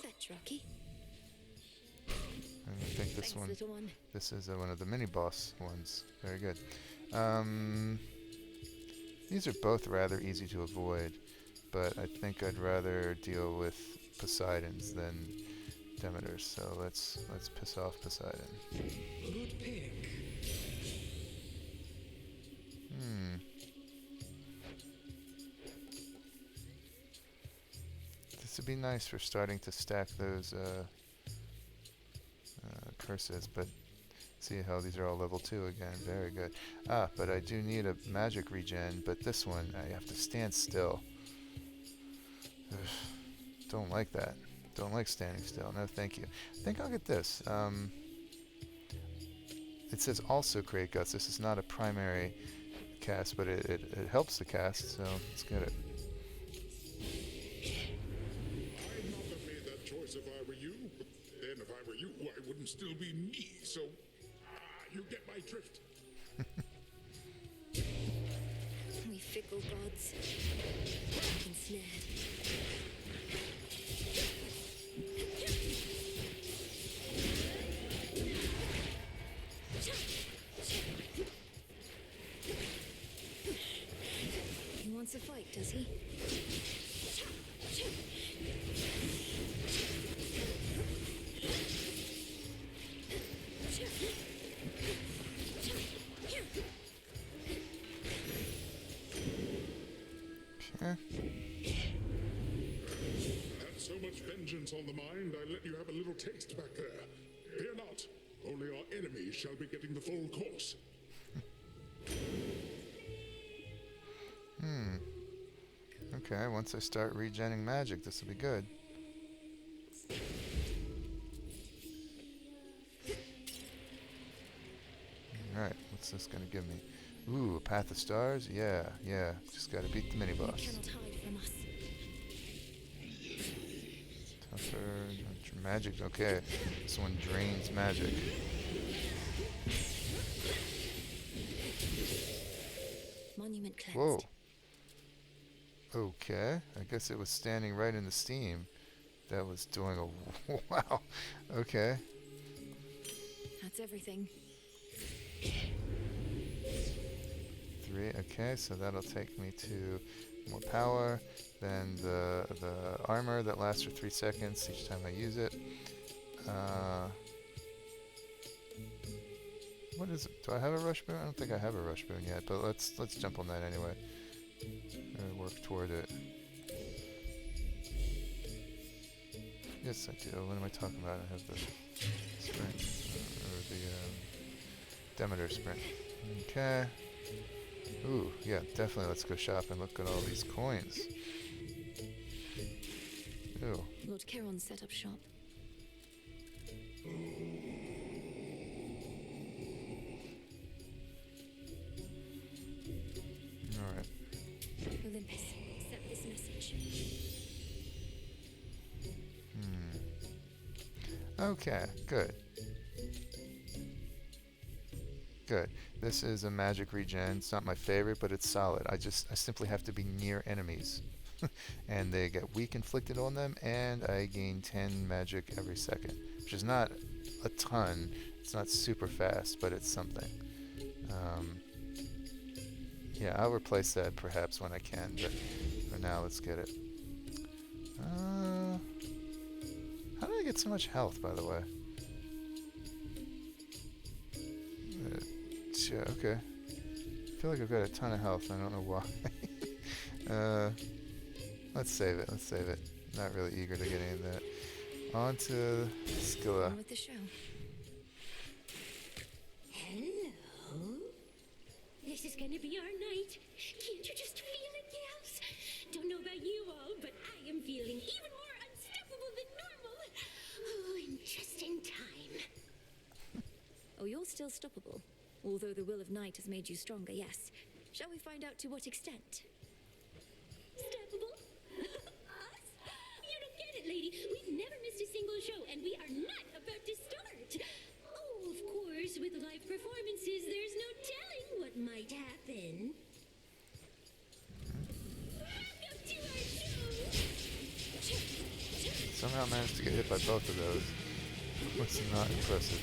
Fetch, Rocky. I think this Thanks, one. little one. This is one of the mini boss ones. Very good. These are both rather easy to avoid, but I think I'd rather deal with Poseidon's than Demeter's. So let's piss off Poseidon. Good pick. This would be nice for starting to stack those curses, but see how these are all level 2 again. Very good. But I do need a magic regen, but this one I have to stand still. Ugh, don't like that. Don't like standing still. No, thank you. I think I'll get this. It says also create guts. This is not a primary cast, but it helps the cast, so let's get it. I'd not have made that choice if I were you, but then if I were you, I wouldn't still be me, so you get my drift. We fickle gods. Ensnared. He wants a fight, does he? Okay. Had so much vengeance on the mind, I let you have a little taste back there. Fear not, only our enemies shall be getting the full course. Okay, once I start regenning magic, this will be good. Alright, what's this gonna give me? Ooh, a Path of Stars? Yeah. Just gotta beat the mini-boss. Cannot hide from us. Tougher, magic, okay. This one drains magic. Monument cleansed. Whoa. Okay, I guess it was standing right in the steam. That was doing a... wow. Okay. That's everything. 3, okay, so that'll take me to more power. Then the armor that lasts for 3 seconds each time I use it. What is it? Do I have a rush boon? I don't think I have a rush boon yet, but let's jump on that anyway. Work toward it. Yes, I do. What am I talking about? I have the sprint, or the Demeter sprint. Okay. Ooh, yeah, definitely. Let's go shopping. Look at all these coins. Ooh. Lord Charon set up shop. Alright. Olympus, accept this message. Okay, good. Good. This is a magic regen. It's not my favorite, but it's solid. I simply have to be near enemies. And they get weak inflicted on them, and I gain 10 magic every second. Which is not a ton. It's not super fast, but it's something. Yeah, I'll replace that perhaps when I can, but for now, let's get it. How did I get so much health, by the way? Yeah, okay. I feel like I've got a ton of health. I don't know why. Let's save it. Not really eager to get any of that. On to Scylla. On with the show. Hello? This is gonna be our night. Can't you just feel it, gals? Don't know about you all, but I am feeling even more unstoppable than normal. Oh, and just in time. Oh, you're still stoppable. Although the will of night has made you stronger, yes. Shall we find out to what extent? Stoppable? Us? You don't get it, lady. We've never missed a single show, and we are not about to start. Oh, of course, with live performances, there's no telling what might happen. Somehow managed to get hit by both of those. Was not impressive.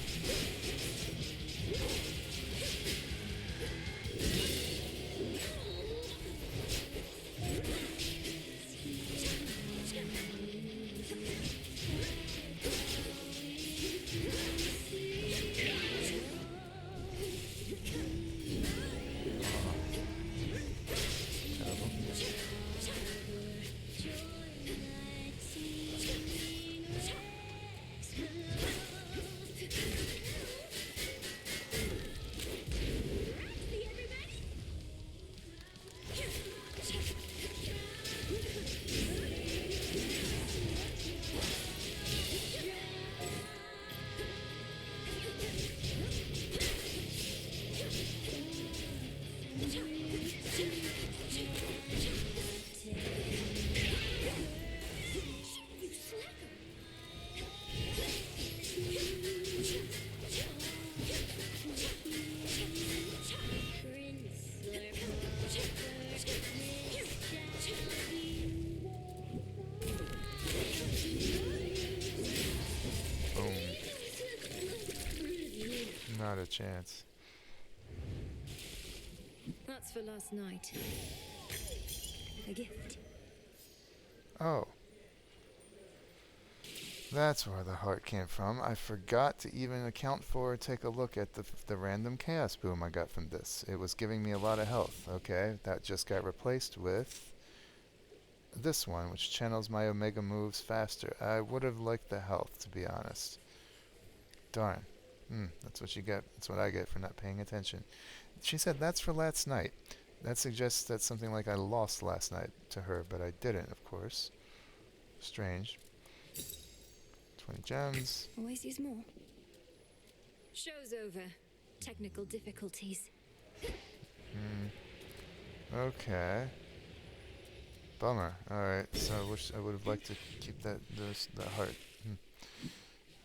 Not a chance. That's for last night. A gift. Oh. That's where the heart came from. I forgot to even account for or take a look at the random chaos boom I got from this. It was giving me a lot of health. Okay, that just got replaced with this one, which channels my omega moves faster. I would have liked the health, to be honest. Darn. That's what you get. That's what I get for not paying attention. She said that's for last night. That suggests that something like I lost last night to her, but I didn't, of course. Strange. 20 gems. Always use more. Show's over. Technical difficulties. Okay. Bummer. Alright, so I wish I would have liked to keep that heart.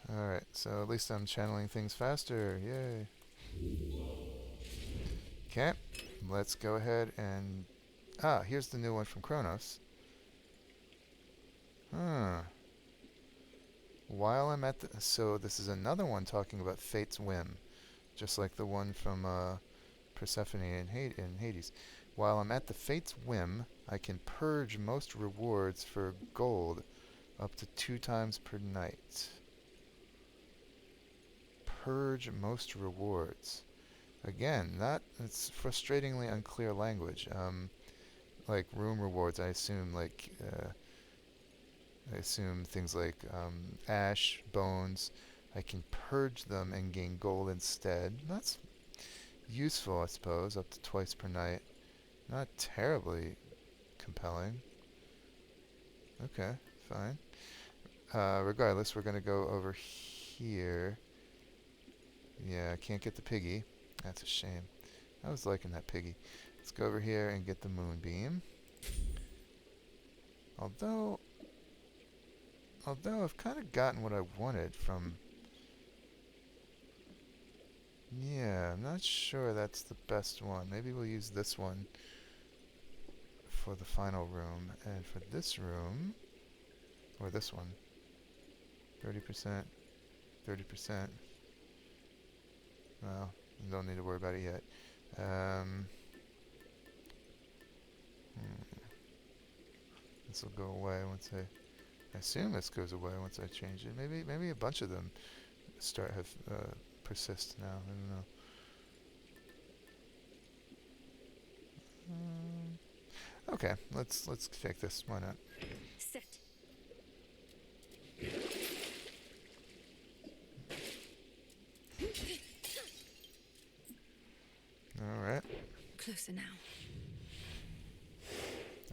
Alright, so at least I'm channeling things faster. Yay. Okay, let's go ahead and... here's the new one from Chronos. While I'm at the... So this is another one talking about Fate's Whim. Just like the one from Persephone in Hades. While I'm at the Fate's Whim, I can purge most rewards for gold up to 2 times per night. Purge most rewards. Again, it's frustratingly unclear language. Like room rewards, I assume things like ash, bones. I can purge them and gain gold instead. That's useful, I suppose, up to 2 per night. Not terribly compelling. Okay, fine. Regardless, we're going to go over here. Yeah, I can't get the piggy. That's a shame. I was liking that piggy. Let's go over here and get the moonbeam. Although I've kind of gotten what I wanted from... Yeah, I'm not sure that's the best one. Maybe we'll use this one for the final room. And for this room... Or this one. 30%. 30%. Well, don't need to worry about it yet. This will go away once I assume this goes away once I change it. Maybe a bunch of them persist now. I don't know. Okay, let's take this. Why not? Set. All right. Closer now.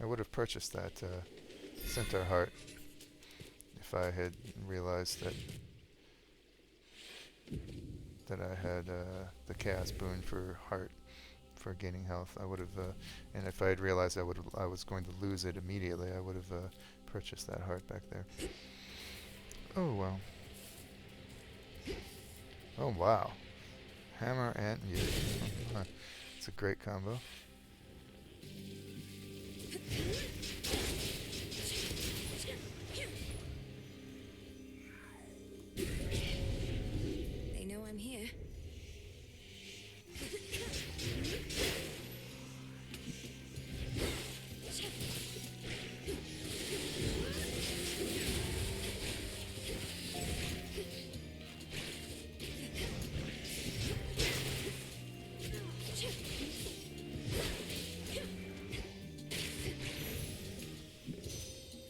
I would have purchased that centaur heart if I had realized that I had the chaos boon for heart for gaining health. I would have, and if I had realized I was going to lose it immediately, I would have purchased that heart back there. Oh well. Oh wow. Hammer and yeah. It's a great combo. They know I'm here.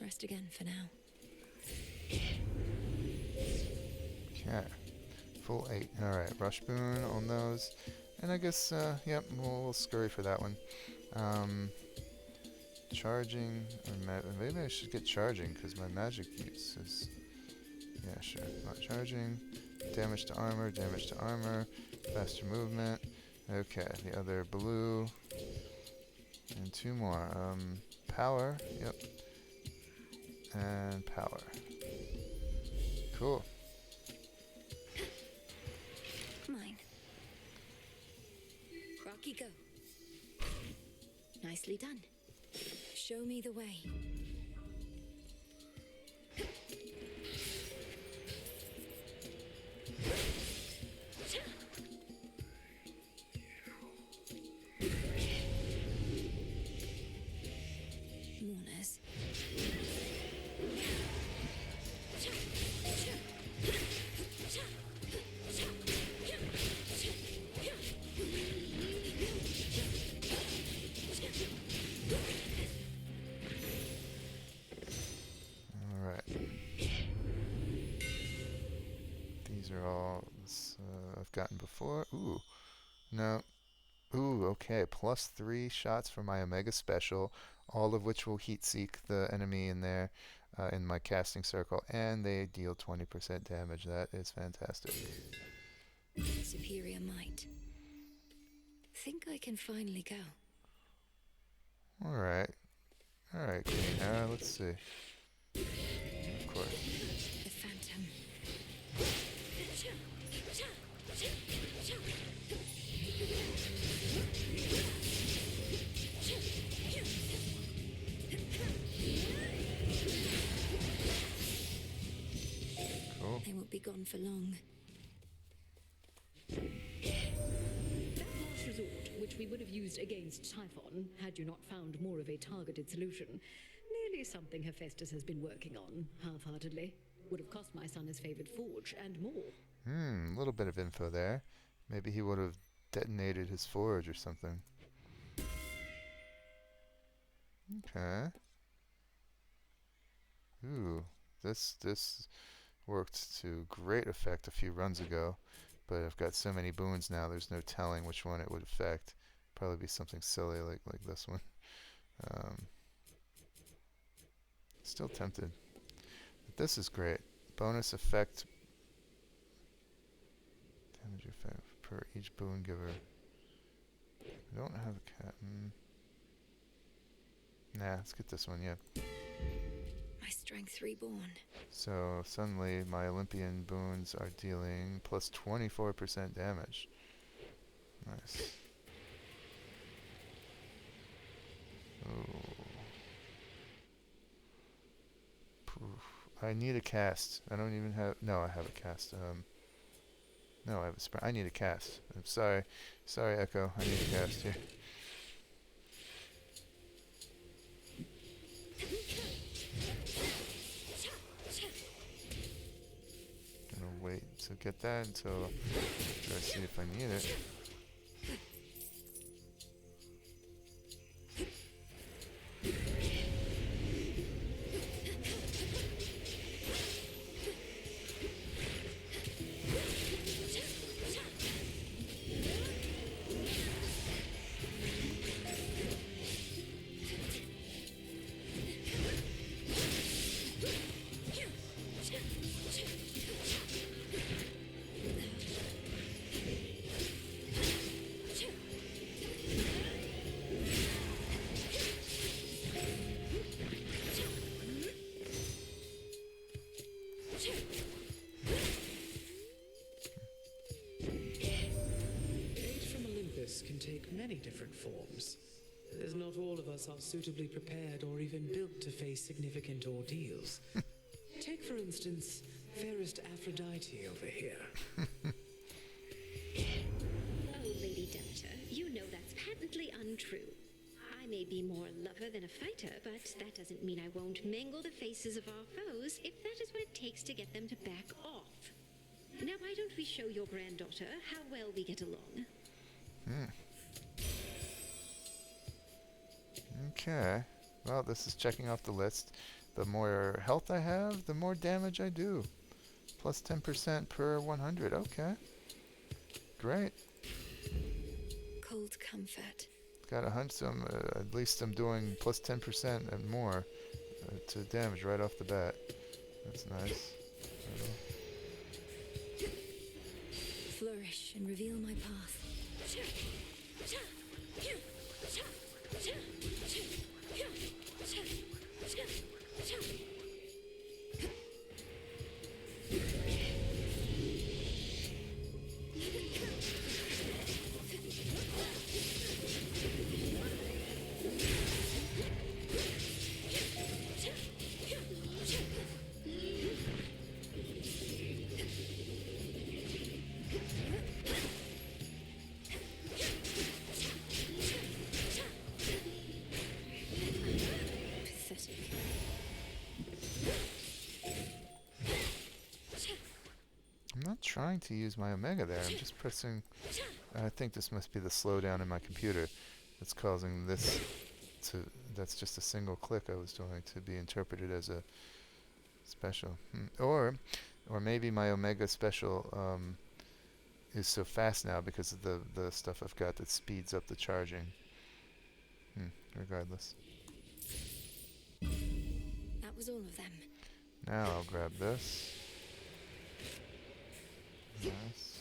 Rest again for now. Okay. Full 8. Alright, Rush Boon on those. And I guess, yep, we'll scurry for that one. Charging, or maybe I should get charging, because my magic use is... Yeah, sure. Not charging. Damage to armor, faster movement. Okay, the other blue. And 2 more. Power, yep. And power. Cool. Mine. Rocky, go. Nicely done. Show me the way. Mourners. These are all I've gotten before. Ooh. No. Ooh, okay. +3 shots for my Omega Special, all of which will heat seek the enemy in there, in my casting circle, and they deal 20% damage. That is fantastic. Superior might. Think I can finally go. Alright. Alright, Green. Let's see. Of course. The Phantom. Cool. They won't be gone for long. That last resort, which we would have used against Typhon, had you not found more of a targeted solution, nearly something Hephaestus has been working on, half-heartedly. Would have cost my son his favored forge, and more. A little bit of info there. Maybe he would have detonated his forge or something. Okay. Ooh, this worked to great effect a few runs ago, but I've got so many boons now, there's no telling which one it would affect. Probably be something silly like this one. Still tempted. But this is great. Bonus effect. Damage effect per each boon giver. I don't have a cat. Nah, let's get this one, yeah. My strength reborn. So suddenly my Olympian boons are dealing plus 24% damage. Nice. Oh. I need a cast. I don't even have... No, I have a cast. No, I have a sprint. I need a cast. I'm sorry. Sorry, Echo. I need a cast here. Gonna wait to get that until after I see if I need it. forms, as not all of us are suitably prepared or even built to face significant ordeals. Take, for instance, fairest Aphrodite over here. Oh, Lady Demeter, you know that's patently untrue. I may be more a lover than a fighter, but that doesn't mean I won't mangle the faces of our foes if that is what it takes to get them to back off. Now, why don't we show your granddaughter how well we get along? Okay. Well, this is checking off the list. The more health I have, the more damage I do. Plus 10% per 100. Okay. Great. Cold comfort. Got a hunch, so at least I'm doing plus 10% and more to damage right off the bat. That's nice. Flourish and reveal my path. Trying to use my Omega there. I'm just pressing. I think this must be the slowdown in my computer that's causing this to. That's just a single click I was doing to be interpreted as a special. Or maybe my Omega special is so fast now because of the stuff I've got that speeds up the charging. Regardless. That was all of them. Now I'll grab this. Nice.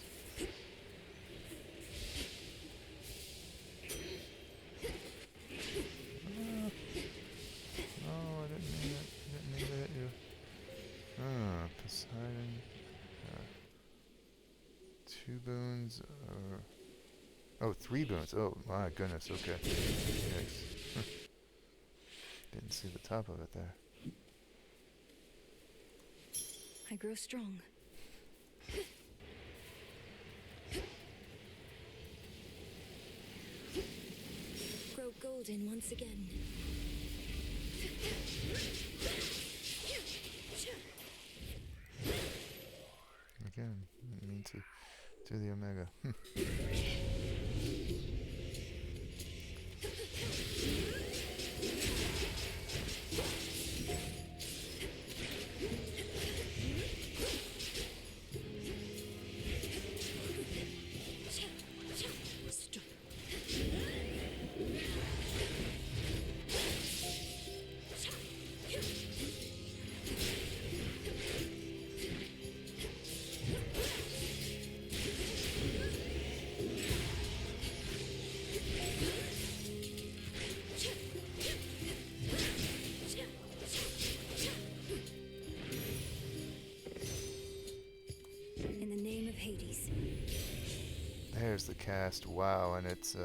Oh, I didn't mean it. Didn't mean to hit you. Poseidon. 2 boons. Oh, 3 boons. Oh, my goodness. Okay. Yikes. Didn't see the top of it there. I grow strong. Grow golden once again. Again, didn't mean to do the Omega. There's the cast. Wow, and it's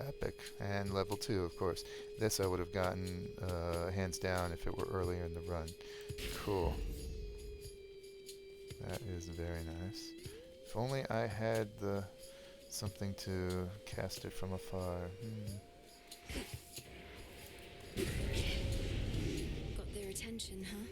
epic and level 2, of course. This I would have gotten hands down if it were earlier in the run. Cool. That is very nice. If only I had the something to cast it from afar. Got their attention, huh?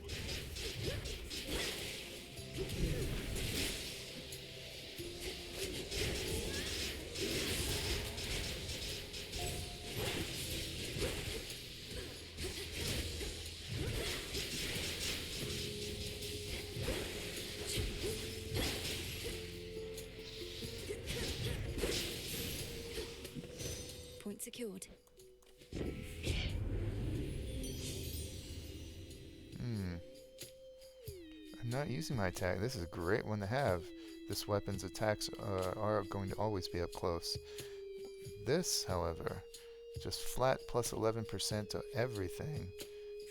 Point secured. I'm not using my attack. This is a great one to have. This weapon's attacks are going to always be up close. This, however, just flat plus 11% to everything.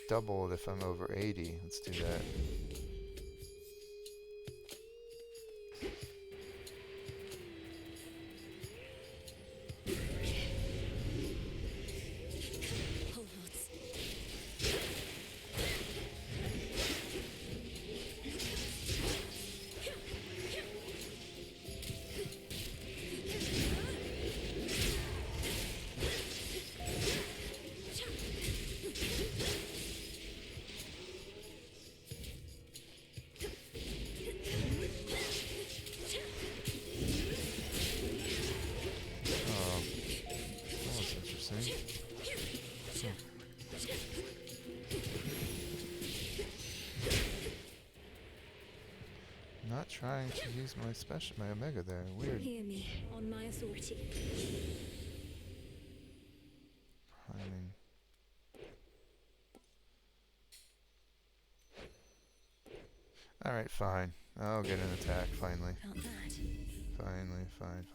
Doubled if I'm over 80. Let's do that. trying to use my Omega there. Weird. Hear me on my authority. Priming. Alright, fine. I'll get an attack, finally. Felt that. Finally, fine.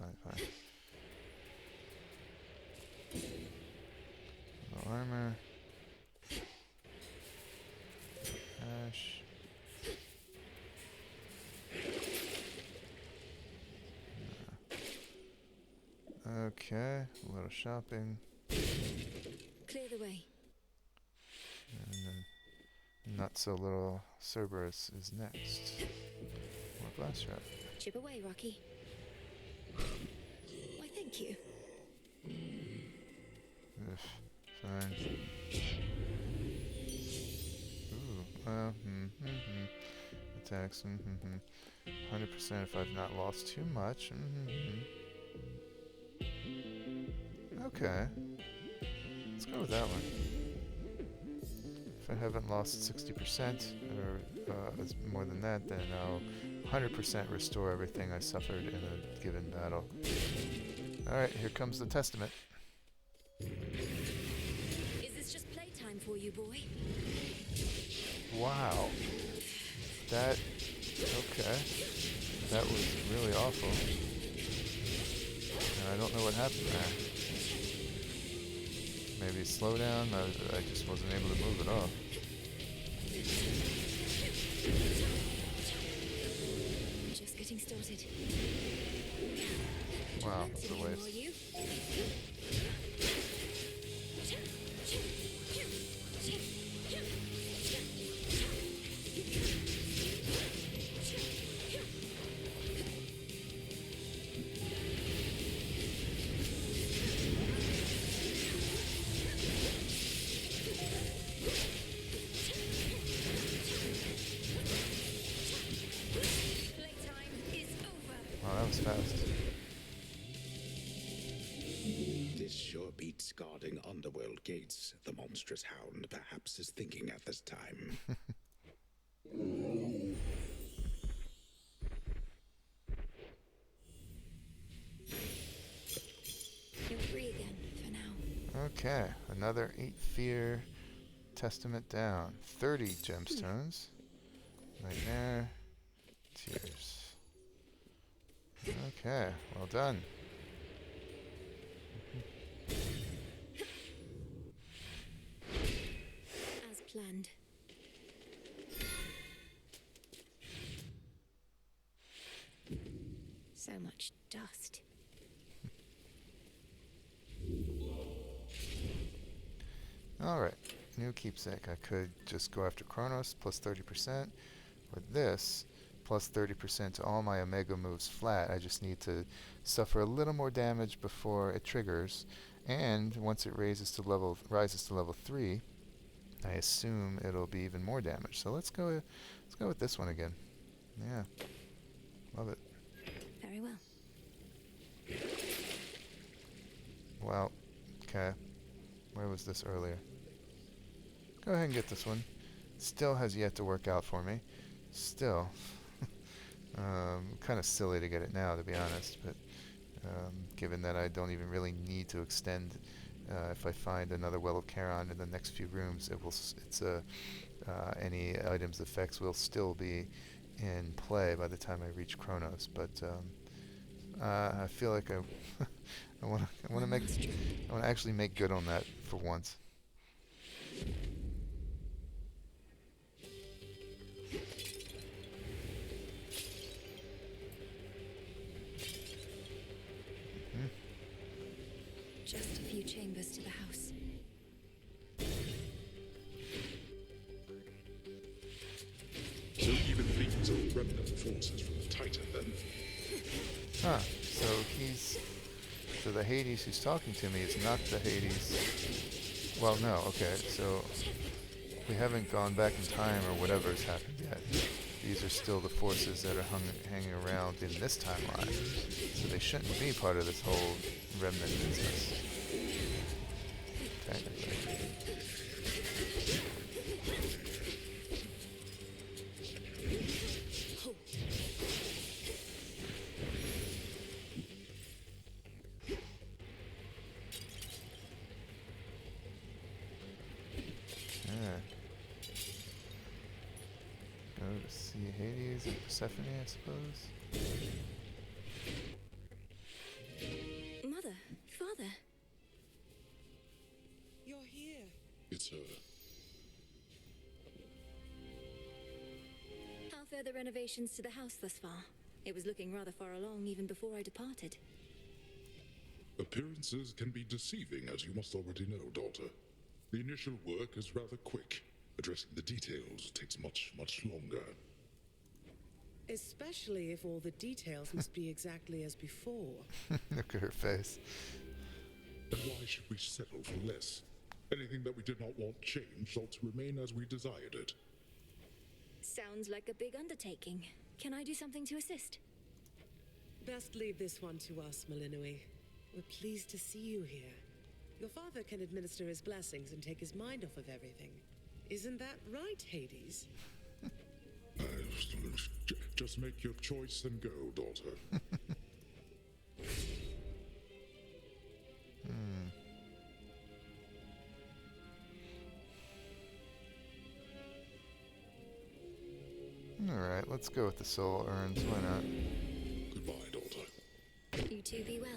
No armor. Ash. Okay, a little shopping. Clear the way. And then not so little Cerberus is next. More blast trap. Chip away, Rocky. Why, thank you. Fine. Ooh, attacks, 100% if I've not lost too much. Okay. Let's go with that one. If I haven't lost 60% or it's more than that, then I'll 100% restore everything I suffered in a given battle. Alright, here comes the testament. Is this just playtime for you, boy? Wow. That... okay. That was really awful. And I don't know what happened there. Maybe slow down? I just wasn't able to move at all. Just getting started. Wow, it's a waste. Wow, that was fast. This sure beats guarding underworld gates. The monstrous hound perhaps is thinking at this time. You're free again for now. Okay, another 8 fear testament down. 30 gemstones. Nightmare. Tears. Okay, well done. As planned. So much dust. Alright, new keepsake. I could just go after Chronos, plus 30%. With this, plus 30% to all my Omega moves flat. I just need to suffer a little more damage before it triggers. And once it rises to level 3, I assume it'll be even more damage. So let's go with this one again. Yeah. Love it. Very well. Well, okay. Where was this earlier? Go ahead and get this one. Still has yet to work out for me. Still. Kind of silly to get it now, to be honest, but given that I don't even really need to extend, if I find another Well of Charon in the next few rooms, any items effects will still be in play by the time I reach Chronos. But I feel like I want to actually make good on that for once. Just a few chambers to the house. So even these are remnant forces from Titan, then? Huh. So the Hades who's talking to me is not the Hades. Well, no. Okay. So we haven't gone back in time or whatever's happened yet. These are still the forces that are hanging around in this timeline. So they shouldn't be part of this whole remnant business. Technically. see Hades and Persephone, I suppose. Mother, father. You're here. It's her. How fare the renovations to the house thus far? It was looking rather far along even before I departed. Appearances can be deceiving, as you must already know, daughter. The initial work is rather quick. Addressing the details takes much, much longer. Especially if all the details must be exactly as before. Look at her face. And why should we settle for less? Anything that we did not want changed ought to remain as we desired it. Sounds like a big undertaking. Can I do something to assist? Best leave this one to us, Melinoë. We're pleased to see you here. Your father can administer his blessings and take his mind off of everything. Isn't that right, Hades? Just make your choice and go, daughter. Alright, let's go with the soul urns. Why not? Goodbye, daughter. You two be well.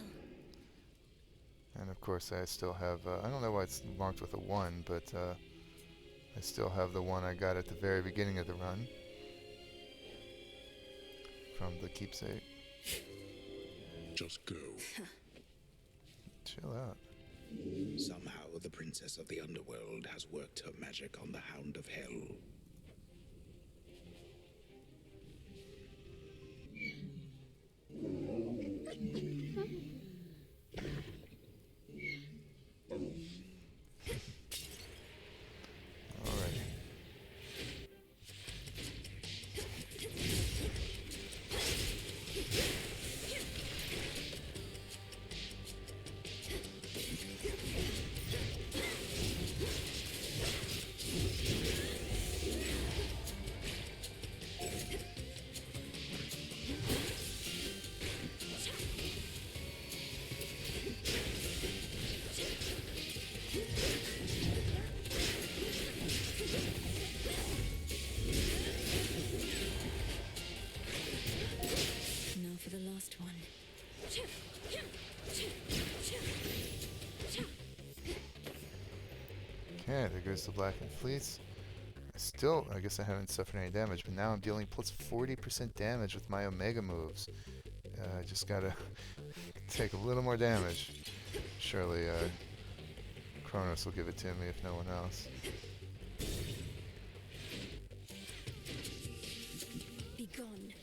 And of course I still have, I don't know why it's marked with a 1, but I still have the one I got at the very beginning of the run from the keepsake. Just go. Chill out. Somehow the princess of the underworld has worked her magic on the Hound of Hell. Okay, there goes the Blackened Fleece. Still, I guess I haven't suffered any damage, but now I'm dealing plus 40% damage with my Omega moves. I just gotta take a little more damage. Surely, Chronos will give it to me if no one else. Be gone.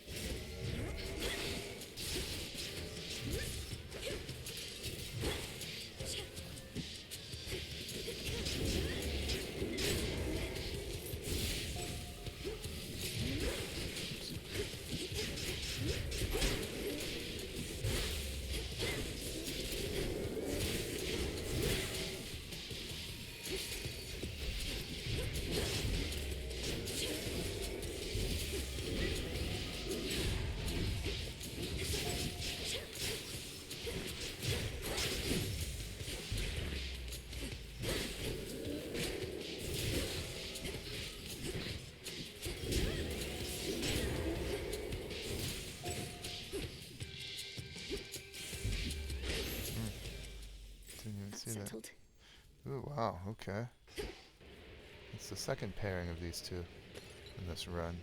Settled. Ooh, wow, okay. It's the second pairing of these two in this run.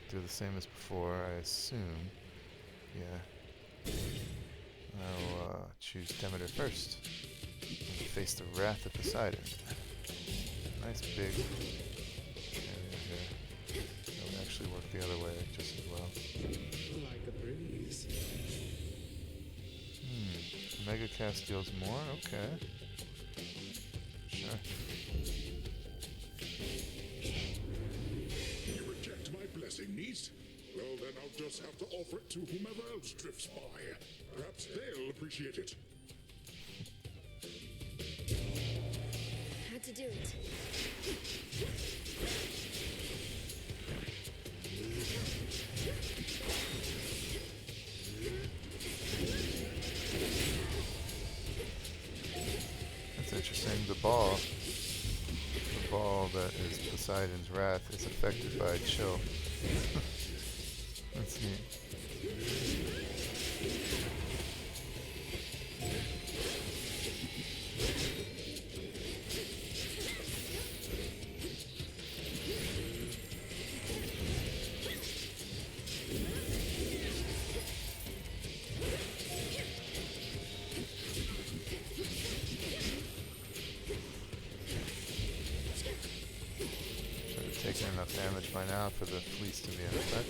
Do the same as before, I assume. Yeah. I'll choose Demeter first. And face the Wrath of Poseidon. Nice big area here. That would actually work the other way just as well. Like a breeze. Mega cast deals more? Okay. Sure. You reject my blessing, niece? Well, then I'll just have to offer it to whomever else drifts by. Perhaps they'll appreciate it. Had to do it. That's interesting. The ball, the ball that is Poseidon's wrath is affected by chill. That's neat. Taking enough damage by now for the fleece to be in effect.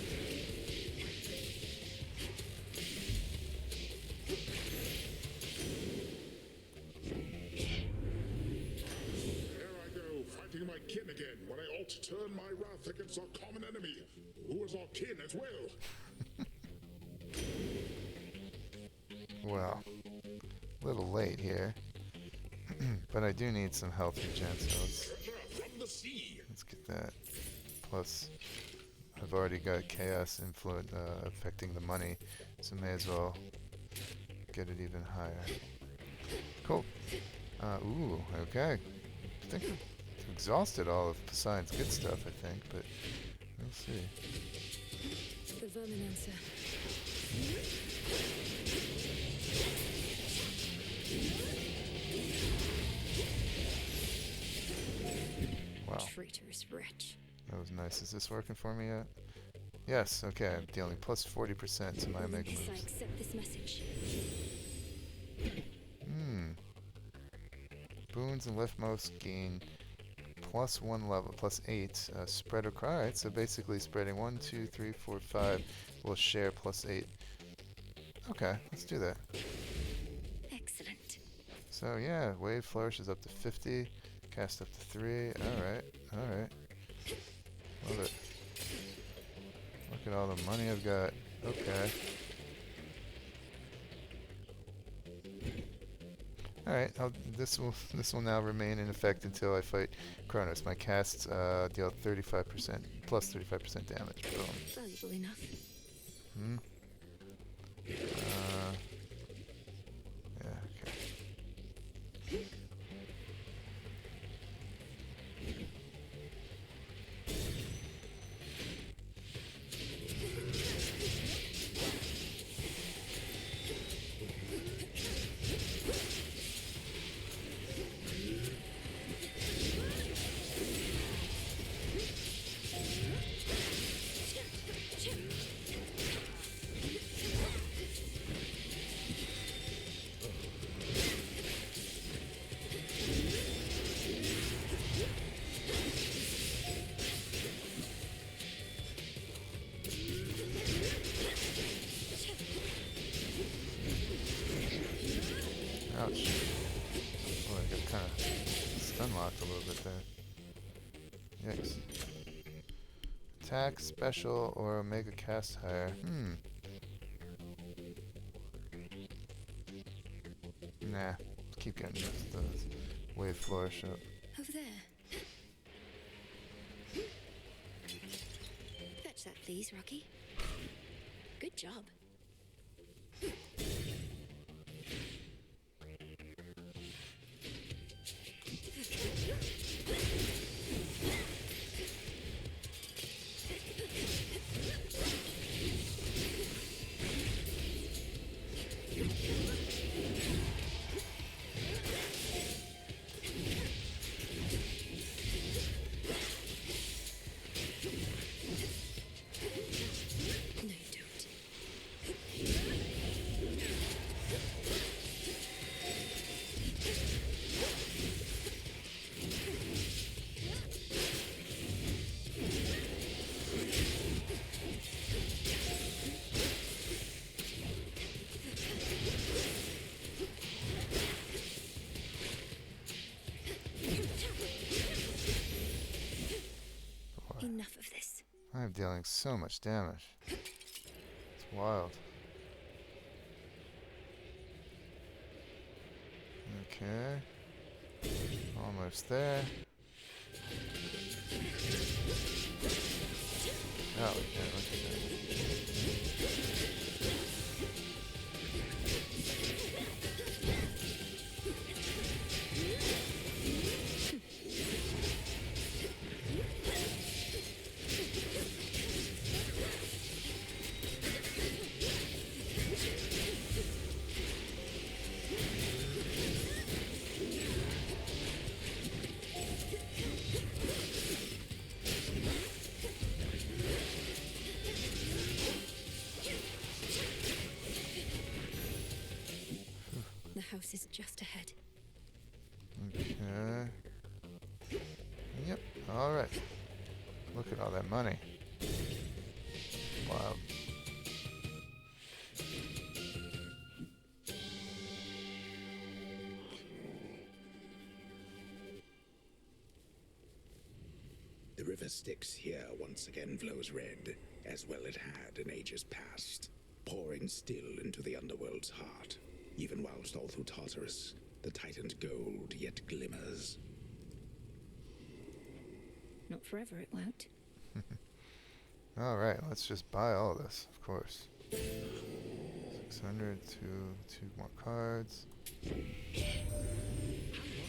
There I go, fighting my kin again when I ought to turn my wrath against our common enemy, who is our kin as well. Well, a little late here, but I do need some health regen, so let's get that. Plus, I've already got chaos influence affecting the money, so may as well get it even higher. Cool. Ooh, okay. I think I've exhausted all of Poseidon's good stuff, I think, but we'll see. The vermin answer. Wow. Traitorous wretch. That was nice. Is this working for me yet? Yes, okay. I'm dealing plus 40% to my mega moves. I accept this message. Boons and leftmost gain plus 1 level, plus 8. Spread across. Alright, so basically spreading 1, 2, 3, 4, 5 will share plus 8. Okay, let's do that. Excellent. So yeah, wave flourishes up to 50. Cast up to 3. Alright, alright. Love it. Look at all the money I've got. Okay. Alright, this will now remain in effect until I fight Chronos. My casts deal 35%, plus 35% damage. Boom. Valuable enough. Yeah, okay. Ouch. Oh, I got kind of stun locked a little bit there. Yikes. Attack, special, or Omega cast higher. Nah, keep getting the wave flourish up. Over there. Fetch that, please, Rocky. Good job. Enough of this. I'm dealing so much damage. It's wild. Okay. Almost there. Oh, yeah, look at that. just ahead. Okay. Yep. All right. Look at all that money. Wow. The river Styx here once again flows red, as well it had in ages past, pouring still into the underworld's heart, even whilst all through Tartarus, the titan's gold yet glimmers. Not forever, it won't. Alright, let's just buy all this, of course. 600, two more cards. How long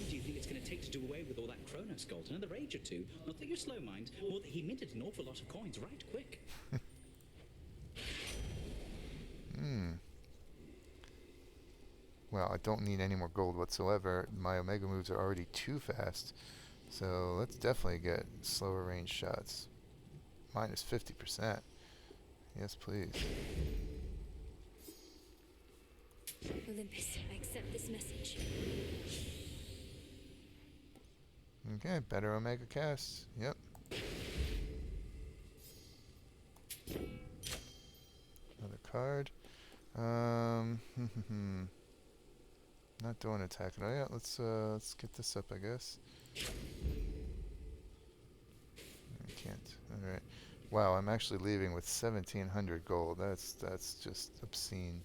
do you think it's going to take to do away with all that Chronos gold? Another age or two? Not that you're slow, mind, or that he minted an awful lot of coins right quick. Well, I don't need any more gold whatsoever. My Omega moves are already too fast. So let's definitely get slower range shots. Minus 50%. Yes, please. Olympus, I accept this message. Okay, better Omega casts. Yep. Another card. Not doing attack. Oh yeah, let's get this up, I guess. I can't. All right. Wow, I'm actually leaving with 1,700 gold. That's just obscene.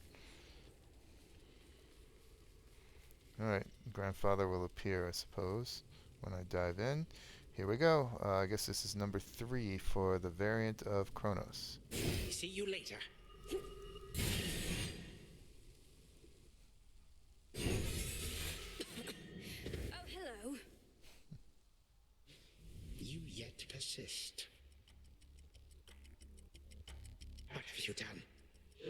All right, grandfather will appear, I suppose, when I dive in. Here we go. I guess this is number 3 for the variant of Chronos. See you later. Oh, hello. You yet persist. What have you done?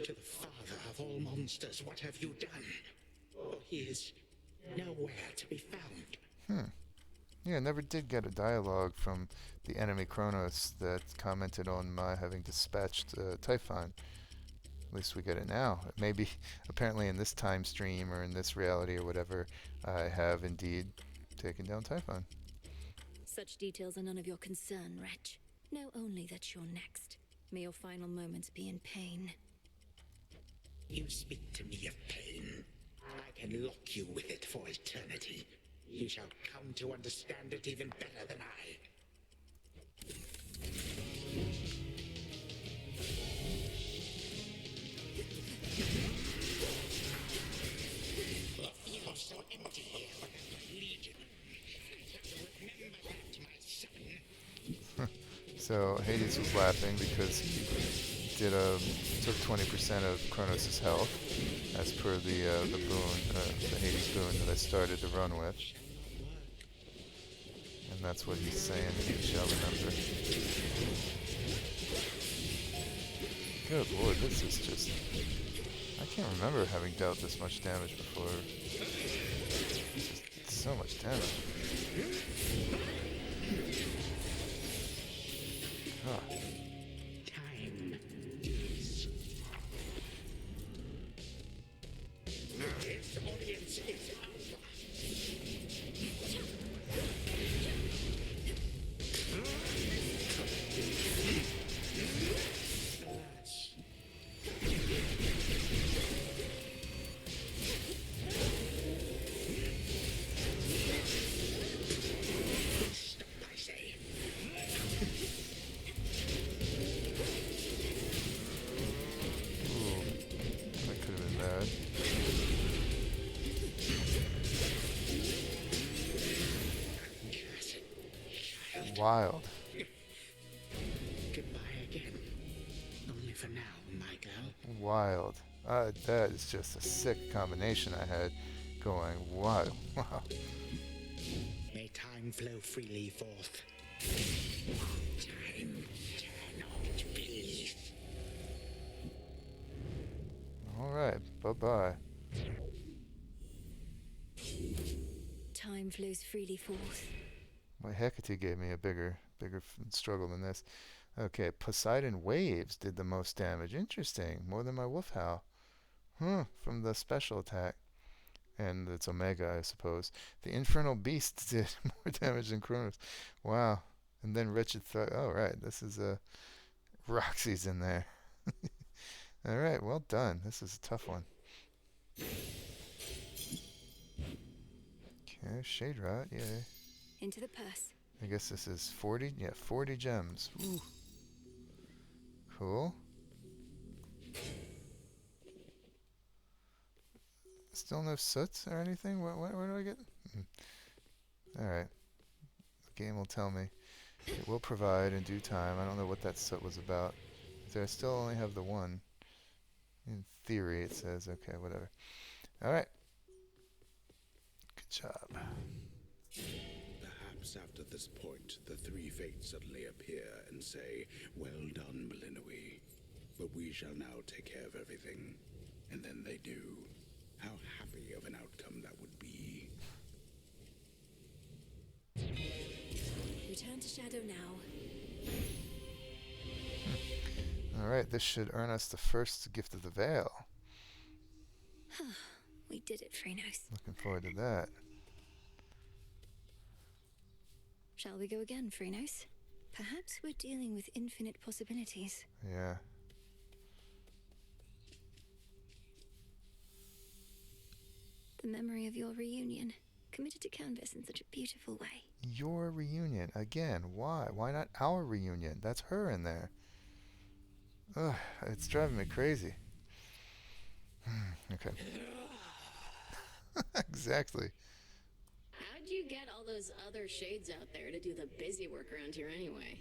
To the father of all monsters, what have you done? Oh, he is nowhere to be found. Yeah, I never did get a dialogue from the enemy Chronos that commented on my having dispatched Typhon. At least we get it now. Maybe, apparently in this time stream or in this reality or whatever, I have indeed taken down Typhon. Such details are none of your concern, wretch. Know only that you're next. May your final moments be in pain. You speak to me of pain. I can lock you with it for eternity. You shall come to understand it even better than I. The fields so empty here without my legion. Remember that, my son. So Hades was laughing because he did took 20% of Chronos' health, as per the boon, the Hades boon that I started to run with. And that's what he's saying that he shall remember. Good lord, this is just... I can't remember having dealt this much damage before. Just so much damage. God. Time is. Its audience is over. Wild. Goodbye again. Only for now, my girl. Wild. That is just a sick combination I had going. Wow. Wow. May time flow freely forth. Time cannot please. Alright, bye-bye. Time flows freely forth. My Hecate gave me a bigger struggle than this. Okay, Poseidon Waves did the most damage. Interesting. More than my Wolf Howl. From the special attack. And it's Omega, I suppose. The infernal beast did more damage than Chronos. Wow. And then Wretched Thug. Oh, right. This is Roxy's in there. All right. Well done. This is a tough one. Okay. Shade Rot. Yay. Into the purse. I guess this is 40. Yeah, 40 gems. Woo. Cool. Still no soots or anything? What do I get? Alright. The game will tell me. It will provide in due time. I don't know what that soot was about. So I still only have the one. In theory, it says. Okay, whatever. Alright. Good job. Perhaps after this point, the three fates suddenly appear and say, "Well done, Melinoë. But we shall now take care of everything." And then they do. How happy of an outcome that would be. Return to Shadow now. Alright, this should earn us the first gift of the veil. We did it, Chronos. Looking forward to that. Shall we go again, Chronos? Perhaps we're dealing with infinite possibilities. Yeah. The memory of your reunion, committed to canvas in such a beautiful way. Your reunion. Again, why? Why not our reunion? That's her in there. Ugh, it's driving me crazy. Okay. Exactly. How'd you get all those other shades out there to do the busy work around here anyway?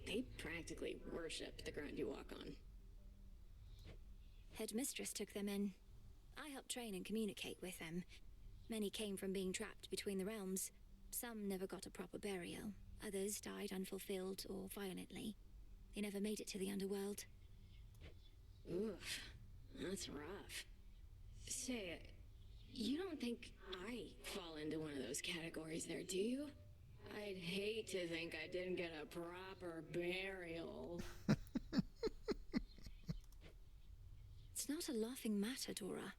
They practically worship the ground you walk on. Headmistress took them in. I helped train and communicate with them. Many came from being trapped between the realms. Some never got a proper burial. Others died unfulfilled or violently. They never made it to the underworld. Oof, that's rough. Say, you don't think I fall into one of those categories there, do you? I'd hate to think I didn't get a proper burial. It's not a laughing matter, Dora.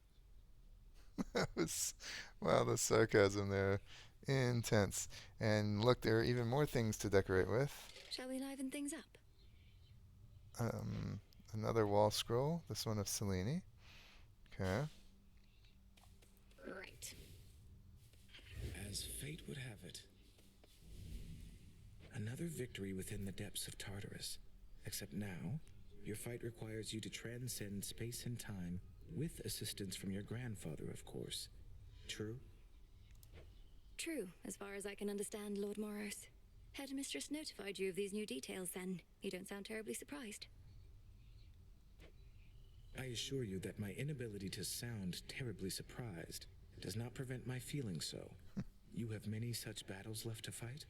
Wow, the sarcasm there. Intense. And look, there are even more things to decorate with. Shall we liven things up? Another wall scroll. This one of Selene. Okay. Right. As fate would have it. Another victory within the depths of Tartarus. Except now, your fight requires you to transcend space and time, with assistance from your grandfather, of course. True? True, as far as I can understand, Lord Moros. Headmistress notified you of these new details then. You don't sound terribly surprised. I assure you that my inability to sound terribly surprised does not prevent my feeling so. You have many such battles left to fight?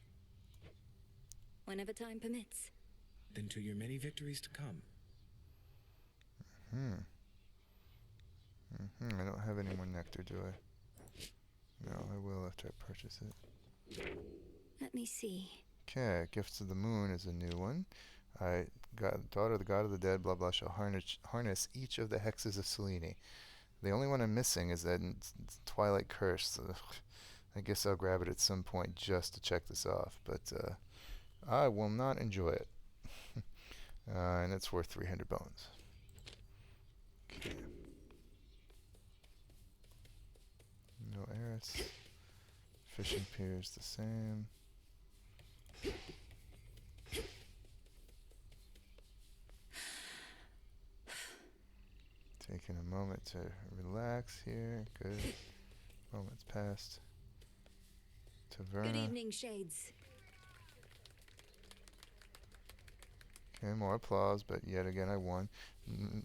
Whenever time permits. Then to your many victories to come. I don't have any more nectar, do I? No, I will after I purchase it. Let me see. Okay, Gifts of the Moon is a new one. Daughter of the God of the Dead, blah blah, shall harness each of the hexes of Selene. The only one I'm missing is that Twilight Curse. I guess I'll grab it at some point just to check this off, but I will not enjoy it. And it's worth 300 bones. Okay. No Eris. Fishing Pier's the same. Taking a moment to relax here. Good. Moment's passed. Taverna. Good evening, Shades. Okay, more applause, but yet again I won.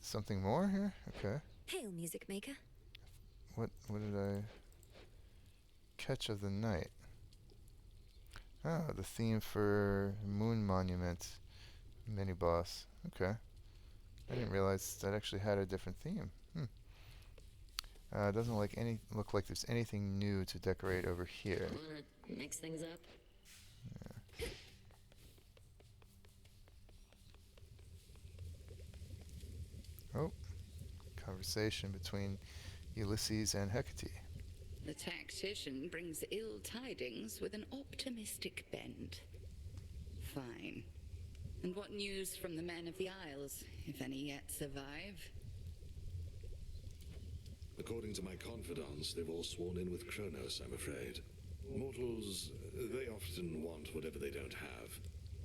Something more here? Okay. Hail, music maker. What did I catch of the night? Ah, the theme for Moon Monument mini boss. Okay. I didn't realize that actually had a different theme. It doesn't look like there's anything new to decorate over here. Wanna mix things up? Yeah. Oh, conversation between Ulysses and Hecate. The tactician brings ill tidings with an optimistic bend. Fine. And what news from the men of the Isles, if any yet survive? According to my confidants, they've all sworn in with Chronos, I'm afraid. Mortals, they often want whatever they don't have.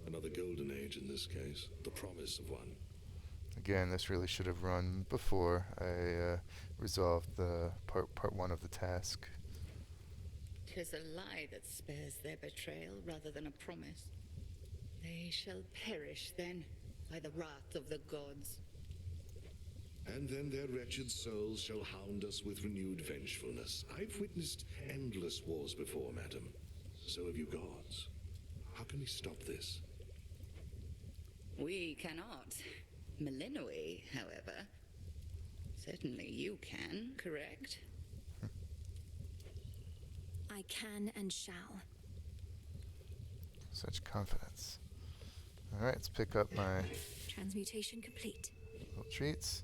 Another golden age in this case, the promise of one. Again, this really should have run before I resolved the part one of the task. 'Tis a lie that spares their betrayal rather than a promise. They shall perish then by the wrath of the gods. And then their wretched souls shall hound us with renewed vengefulness. I've witnessed endless wars before, madam. So have you gods. How can we stop this? We cannot. Melinoë, however. Certainly you can, correct? I can and shall. Such confidence. Alright, let's pick up my Transmutation complete. little treats.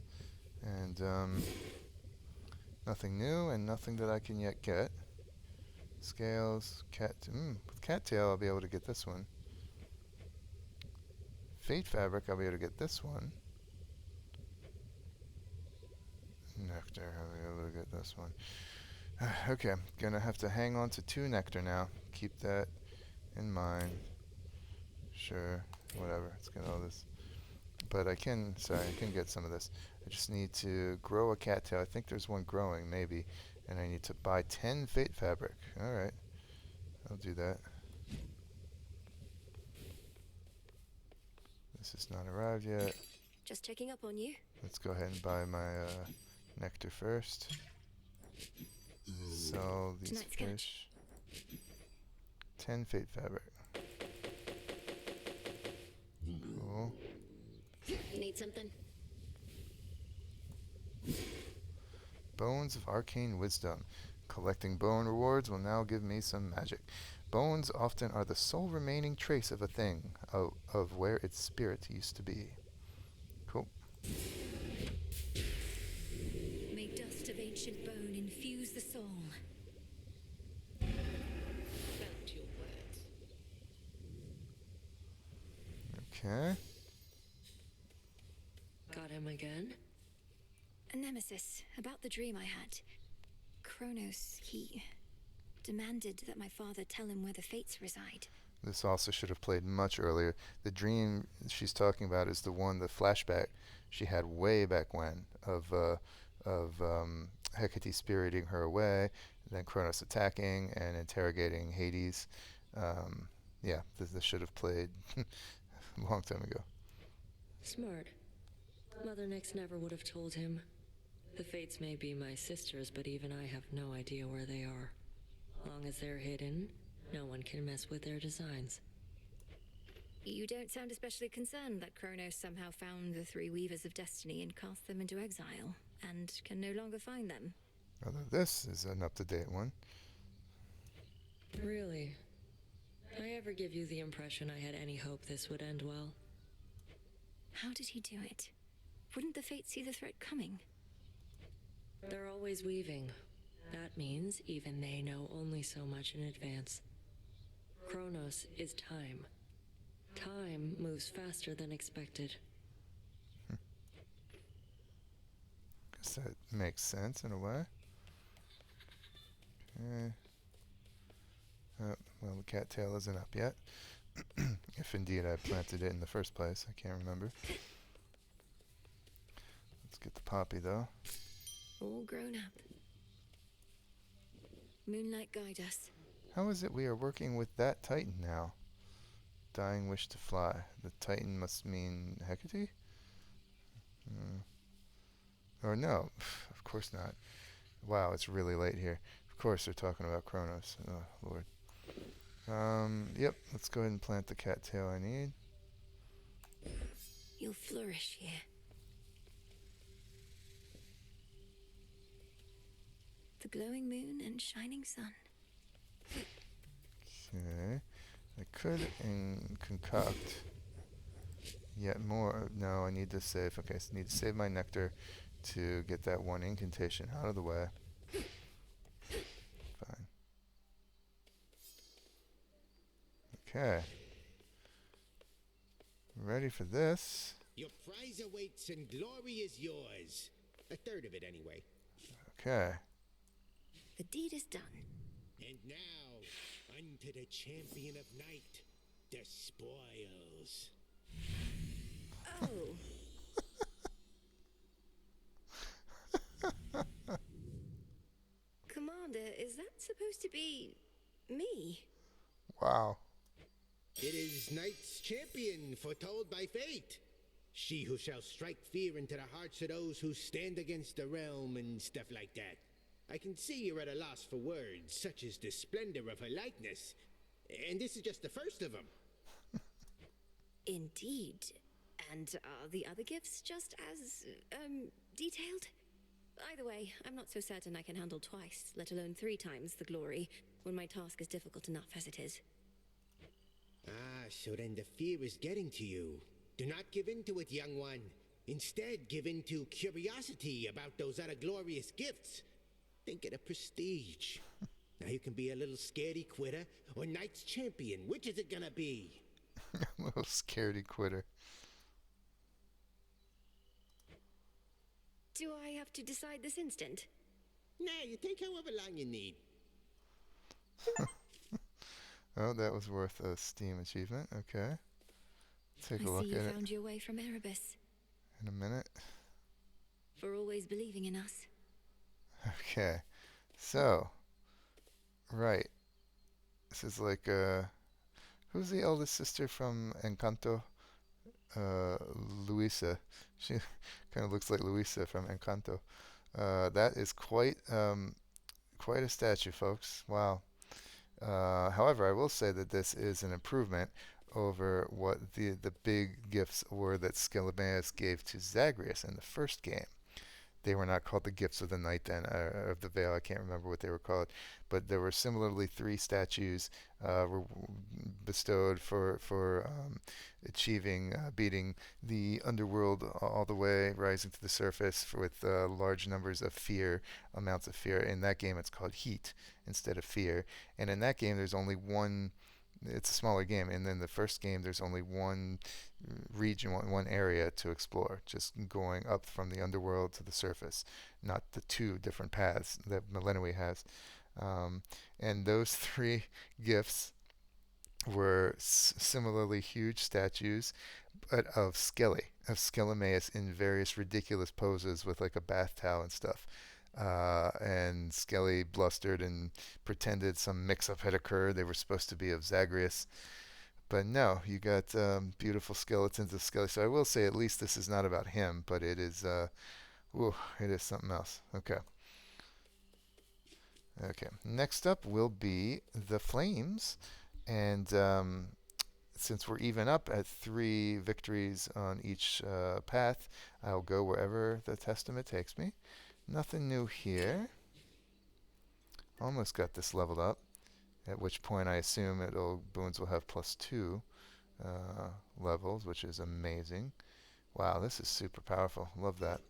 And nothing new and nothing that I can yet get. Scales, with cattail I'll be able to get this one. Fate fabric I'll be able to get this one. Nectar I'll be able to get this one. Okay, gonna have to hang on to 2 nectar now. Keep that in mind. Sure, whatever. Let's get all this. But I can get some of this. I just need to grow a cattail. I think there's one growing, maybe. And I need to buy 10 fate fabric. Alright. I'll do that. This has not arrived yet. Just checking up on you. Let's go ahead and buy my nectar first. Sell these Tonight's fish. 10 fate fabric. Cool. Need something? Bones of Arcane Wisdom. Collecting bone rewards will now give me some magic. Bones often are the sole remaining trace of a thing, of where its spirit used to be. Cool. May dust of ancient bone infuse the soul. Felt your words. Okay. Got him again? A nemesis, about the dream I had. Chronos, he demanded that my father tell him where the fates reside. This also should have played much earlier. The dream she's talking about is the one, the flashback she had way back when of Hecate spiriting her away, then Chronos attacking and interrogating Hades. Yeah, this should have played a long time ago. Smart. Mother Nyx never would have told him. The fates may be my sisters, but even I have no idea where they are. Long as they're hidden, no one can mess with their designs. You don't sound especially concerned that Chronos somehow found the 3 Weavers of Destiny and cast them into exile, and can no longer find them. Although this is an up-to-date one. Really? Did I ever give you the impression I had any hope this would end well? How did he do it? Wouldn't the fates see the threat coming? They're always weaving. That means even they know only so much in advance. Chronos is time. Time moves faster than expected. Guess that makes sense in a way. Okay. Well, the cattail isn't up yet. If indeed I planted it in the first place, I can't remember. Let's get the poppy though. All grown up. Moonlight guide us. How is it we are working with that Titan now? Dying wish to fly. The Titan must mean Hecate? Or no, of course not. Wow, it's really late here. Of course they're talking about Chronos. Oh, Lord. Yep, let's go ahead and plant the cattail I need. You'll flourish here. The glowing moon and shining sun. Okay. I could concoct yet more. No, I need to save. Okay, so I need to save my nectar to get that one incantation out of the way. Okay. Ready for this. Your prize awaits and glory is yours. A third of it, anyway. Okay. The deed is done. And now, unto the champion of night, the spoils. Oh. Commander, is that supposed to be me? Wow. It is Night's champion, foretold by fate. She who shall strike fear into the hearts of those who stand against the realm and stuff like that. I can see you're at a loss for words, such as the splendor of her likeness. And this is just the first of them. Indeed. And are the other gifts just as, detailed? Either way, I'm not so certain I can handle twice, let alone 3 times the glory, when my task is difficult enough as it is. Ah, so then the fear is getting to you. Do not give in to it, young one. Instead, give in to curiosity about those other glorious gifts. Think of the prestige. Now you can be a little scaredy quitter or Knight's champion. Which is it gonna be? A little scaredy quitter. Do I have to decide this instant? Nah, you take however long you need. Oh, that was worth a Steam achievement. Okay. Take a look I see at you it found your way from Erebus. in a minute. For always believing in us. Okay. So, right. This is like, who's the eldest sister from Encanto? Luisa. She kind of looks like Luisa from Encanto. That is quite a statue, folks. Wow. However, I will say that this is an improvement over what the big gifts were that Scylla gave to Zagreus in the first game. They were not called the Gifts of the Night then, of the Veil. I can't remember what they were called. But there were similarly 3 statues were bestowed for achieving, beating the underworld all the way, rising to the surface with large numbers of fear, amounts of fear. In that game, it's called Heat instead of Fear. And in that game, there's only one. It's a smaller game, and then the first game there's only one region, one area to explore, just going up from the underworld to the surface, not the 2 different paths that Melinoë has. And those 3 gifts were similarly huge statues, but of Scylla in various ridiculous poses with like a bath towel and stuff. And Skelly blustered and pretended some mix-up had occurred. They were supposed to be of Zagreus. But no, you got beautiful skeletons of Skelly. So I will say at least this is not about him, but it is, it is something else. Okay. Okay, next up will be the Flames. And since we're even up at 3 victories on each path, I'll go wherever the Testament takes me. Nothing new here. Almost got this leveled up, at which point I assume boons will have +2 levels, which is amazing. Wow, this is super powerful. Love that.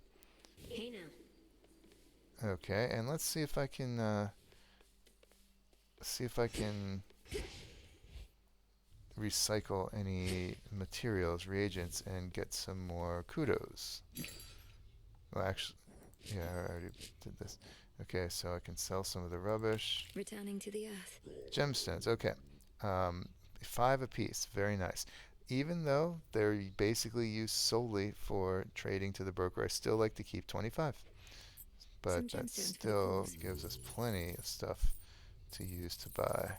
Hey now. Okay, and let's see if I can recycle any materials, reagents, and get some more kudos. Well, actually, yeah, I already did this. Okay, so I can sell some of the rubbish. Returning to the earth. Gemstones, okay. 5 apiece, very nice. Even though they're basically used solely for trading to the broker, I still like to keep 25. But that still gives us plenty of stuff to use to buy.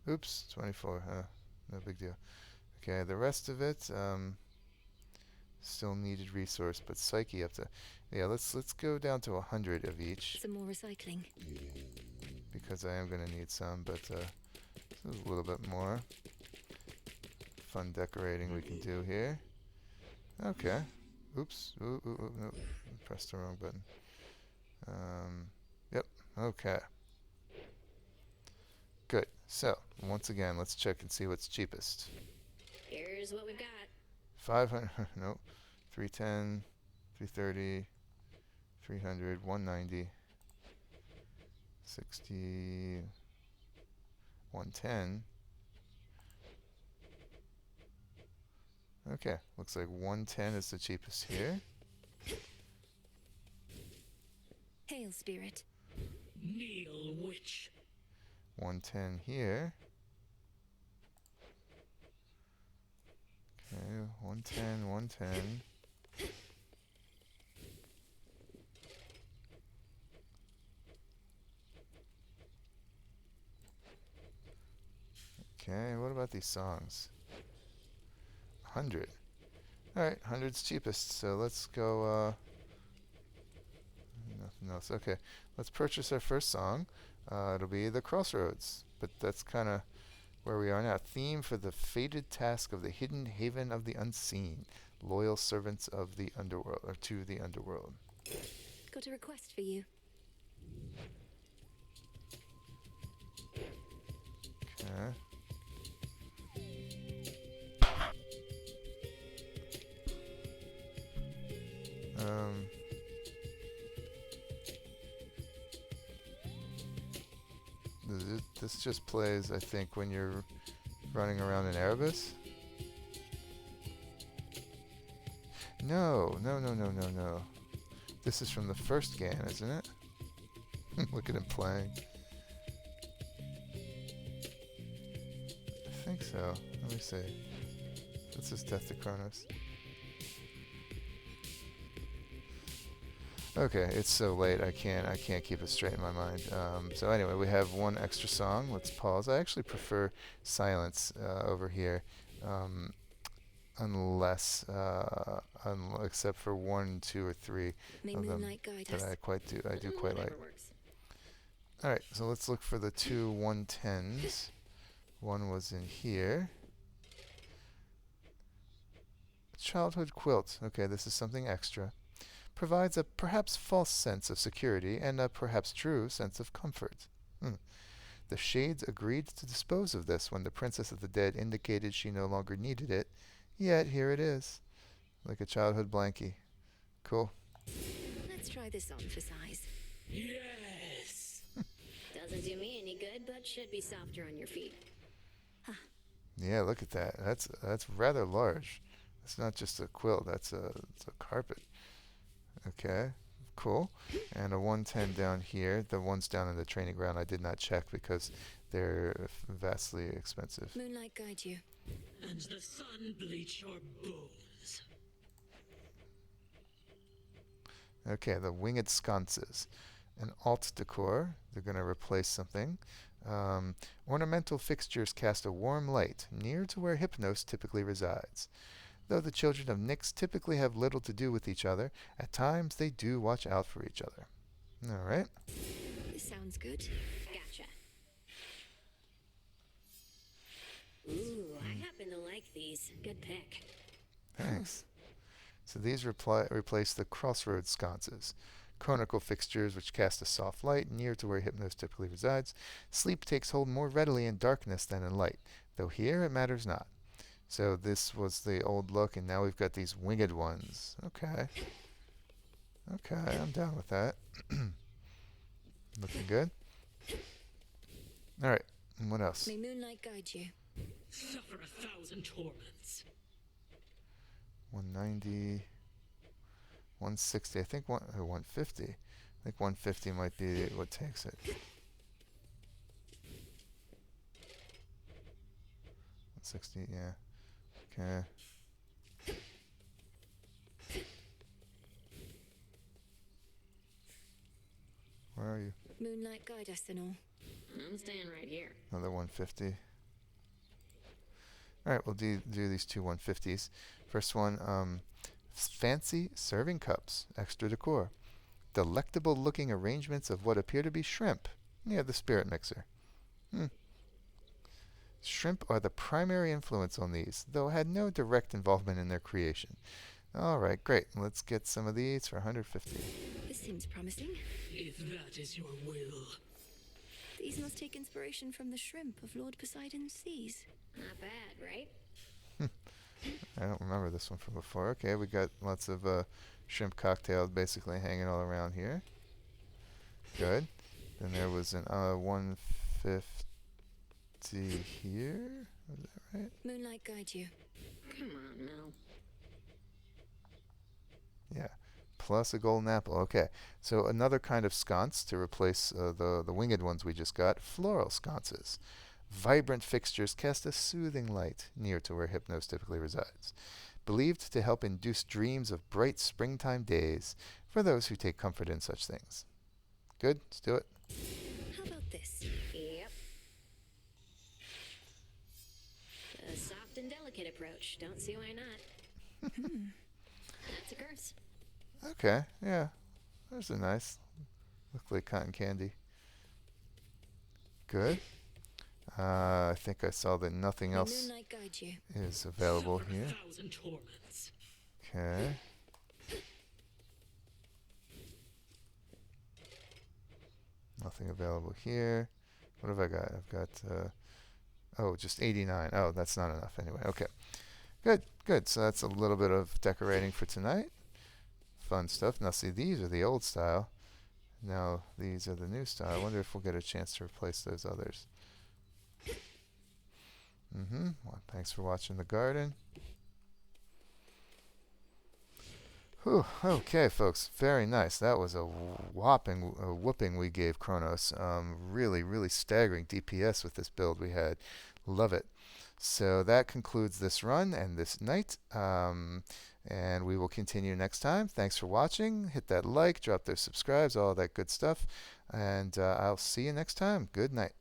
Oops, 24, no big deal. Okay, the rest of it, still needed resource, but Psyche up to, yeah, let's go down to 100 of each. Some more recycling. Because I am going to need some, but this is a little bit more fun decorating we can do here. Okay. Oops. Ooh, no. Pressed the wrong button. Yep. Okay. Good. So, once again, let's check and see what's cheapest. Here's what we've got. 500, nope. 310, 330, 300, 190, 60, 110, Okay, looks like 110 is the cheapest here. Hail, spirit. Kneel, witch. 110 here. Okay, 110, 110. Okay, what about these songs? 100. Alright, 100's cheapest, so let's go, nothing else. Okay, let's purchase our first song. It'll be the Crossroads, but that's kind of where we are now. Theme for the fated task of the hidden haven of the unseen. Loyal servants of the underworld, or to the underworld. Got a request for you. Okay. This just plays, I think, when you're running around in Erebus. No. This is from the first game, isn't it? Look at him playing. I think so. Let me see. This is Death to Chronos. Okay, it's so late I can't keep it straight in my mind. So anyway, we have one extra song. Let's pause. I actually prefer silence over here, unless except for 1, 2, or 3 of them that I do quite like. All right, so let's look for the two 110s. One was in here. Childhood quilt. Okay, this is something extra. Provides a perhaps false sense of security and a perhaps true sense of comfort. The Shades agreed to dispose of this when the Princess of the Dead indicated she no longer needed it, yet here it is, like a childhood blankie. Cool. Let's try this on for size. Yes! Doesn't do me any good, but should be softer on your feet. Yeah, look at that. That's rather large. It's not just a quilt, it's a carpet. Okay, cool. And a 110 down here. The ones down in the training ground I did not check because they're vastly expensive. Moonlight guide you. And the sun bleach your bones. Okay, the winged sconces. An alt decor. They're going to replace something. Ornamental fixtures cast a warm light near to where Hypnos typically resides. Though the children of Nyx typically have little to do with each other, at times they do watch out for each other. All right. This sounds good. Gotcha. Ooh, I happen to like these. Good pick. Thanks. So these replace the Crossroads sconces. Chronicle fixtures which cast a soft light near to where Hypnos typically resides. Sleep takes hold more readily in darkness than in light, though here it matters not. So this was the old look, and now we've got these winged ones. Okay. Okay, I'm down with that. Looking good. All right, and what else? May moonlight guide you. Suffer 1,000 torments. 190, 160. I think 150. I think 150 might be what takes it. 160, yeah. Okay. Where are you? Moonlight guide us and all. I'm staying right here. Another 150. Alright, we'll do these two 150s. First one, fancy serving cups, extra decor. Delectable looking arrangements of what appear to be shrimp near the spirit mixer. Shrimp are the primary influence on these, though had no direct involvement in their creation. Alright, great. Let's get some of these for 150. This seems promising. If that is your will. These must take inspiration from the shrimp of Lord Poseidon's seas. Not bad, right? I don't remember this one from before. Okay, we got lots of shrimp cocktails basically hanging all around here. Good. Then there was an 150 here. Is that right? Moonlight guide you. Come on, Mel. Yeah. Plus a golden apple. Okay. So another kind of sconce to replace the winged ones we just got. Floral sconces. Vibrant fixtures cast a soothing light near to where Hypnos typically resides. Believed to help induce dreams of bright springtime days for those who take comfort in such things. Good? Let's do it. How about this? Yep. A soft and delicate approach. Don't see why not. That's a curse. Okay. Yeah. Those are nice. Look like cotton candy. Good. I think I saw that nothing else Moonlight guide you. is available here. Okay. Nothing available here. What have I got? I've got, oh, just 89. Oh, that's not enough anyway. Okay. Good, good. So that's a little bit of decorating for tonight. Fun stuff. Now, see, these are the old style. Now, these are the new style. I wonder if we'll get a chance to replace those others. Well, thanks for watching the garden. Whew. Okay, folks. Very nice. That was a whooping we gave Chronos. Really, really staggering DPS with this build we had. Love it. So that concludes this run and this night. And we will continue next time. Thanks for watching. Hit that like, drop those subscribes, all that good stuff. And I'll see you next time. Good night.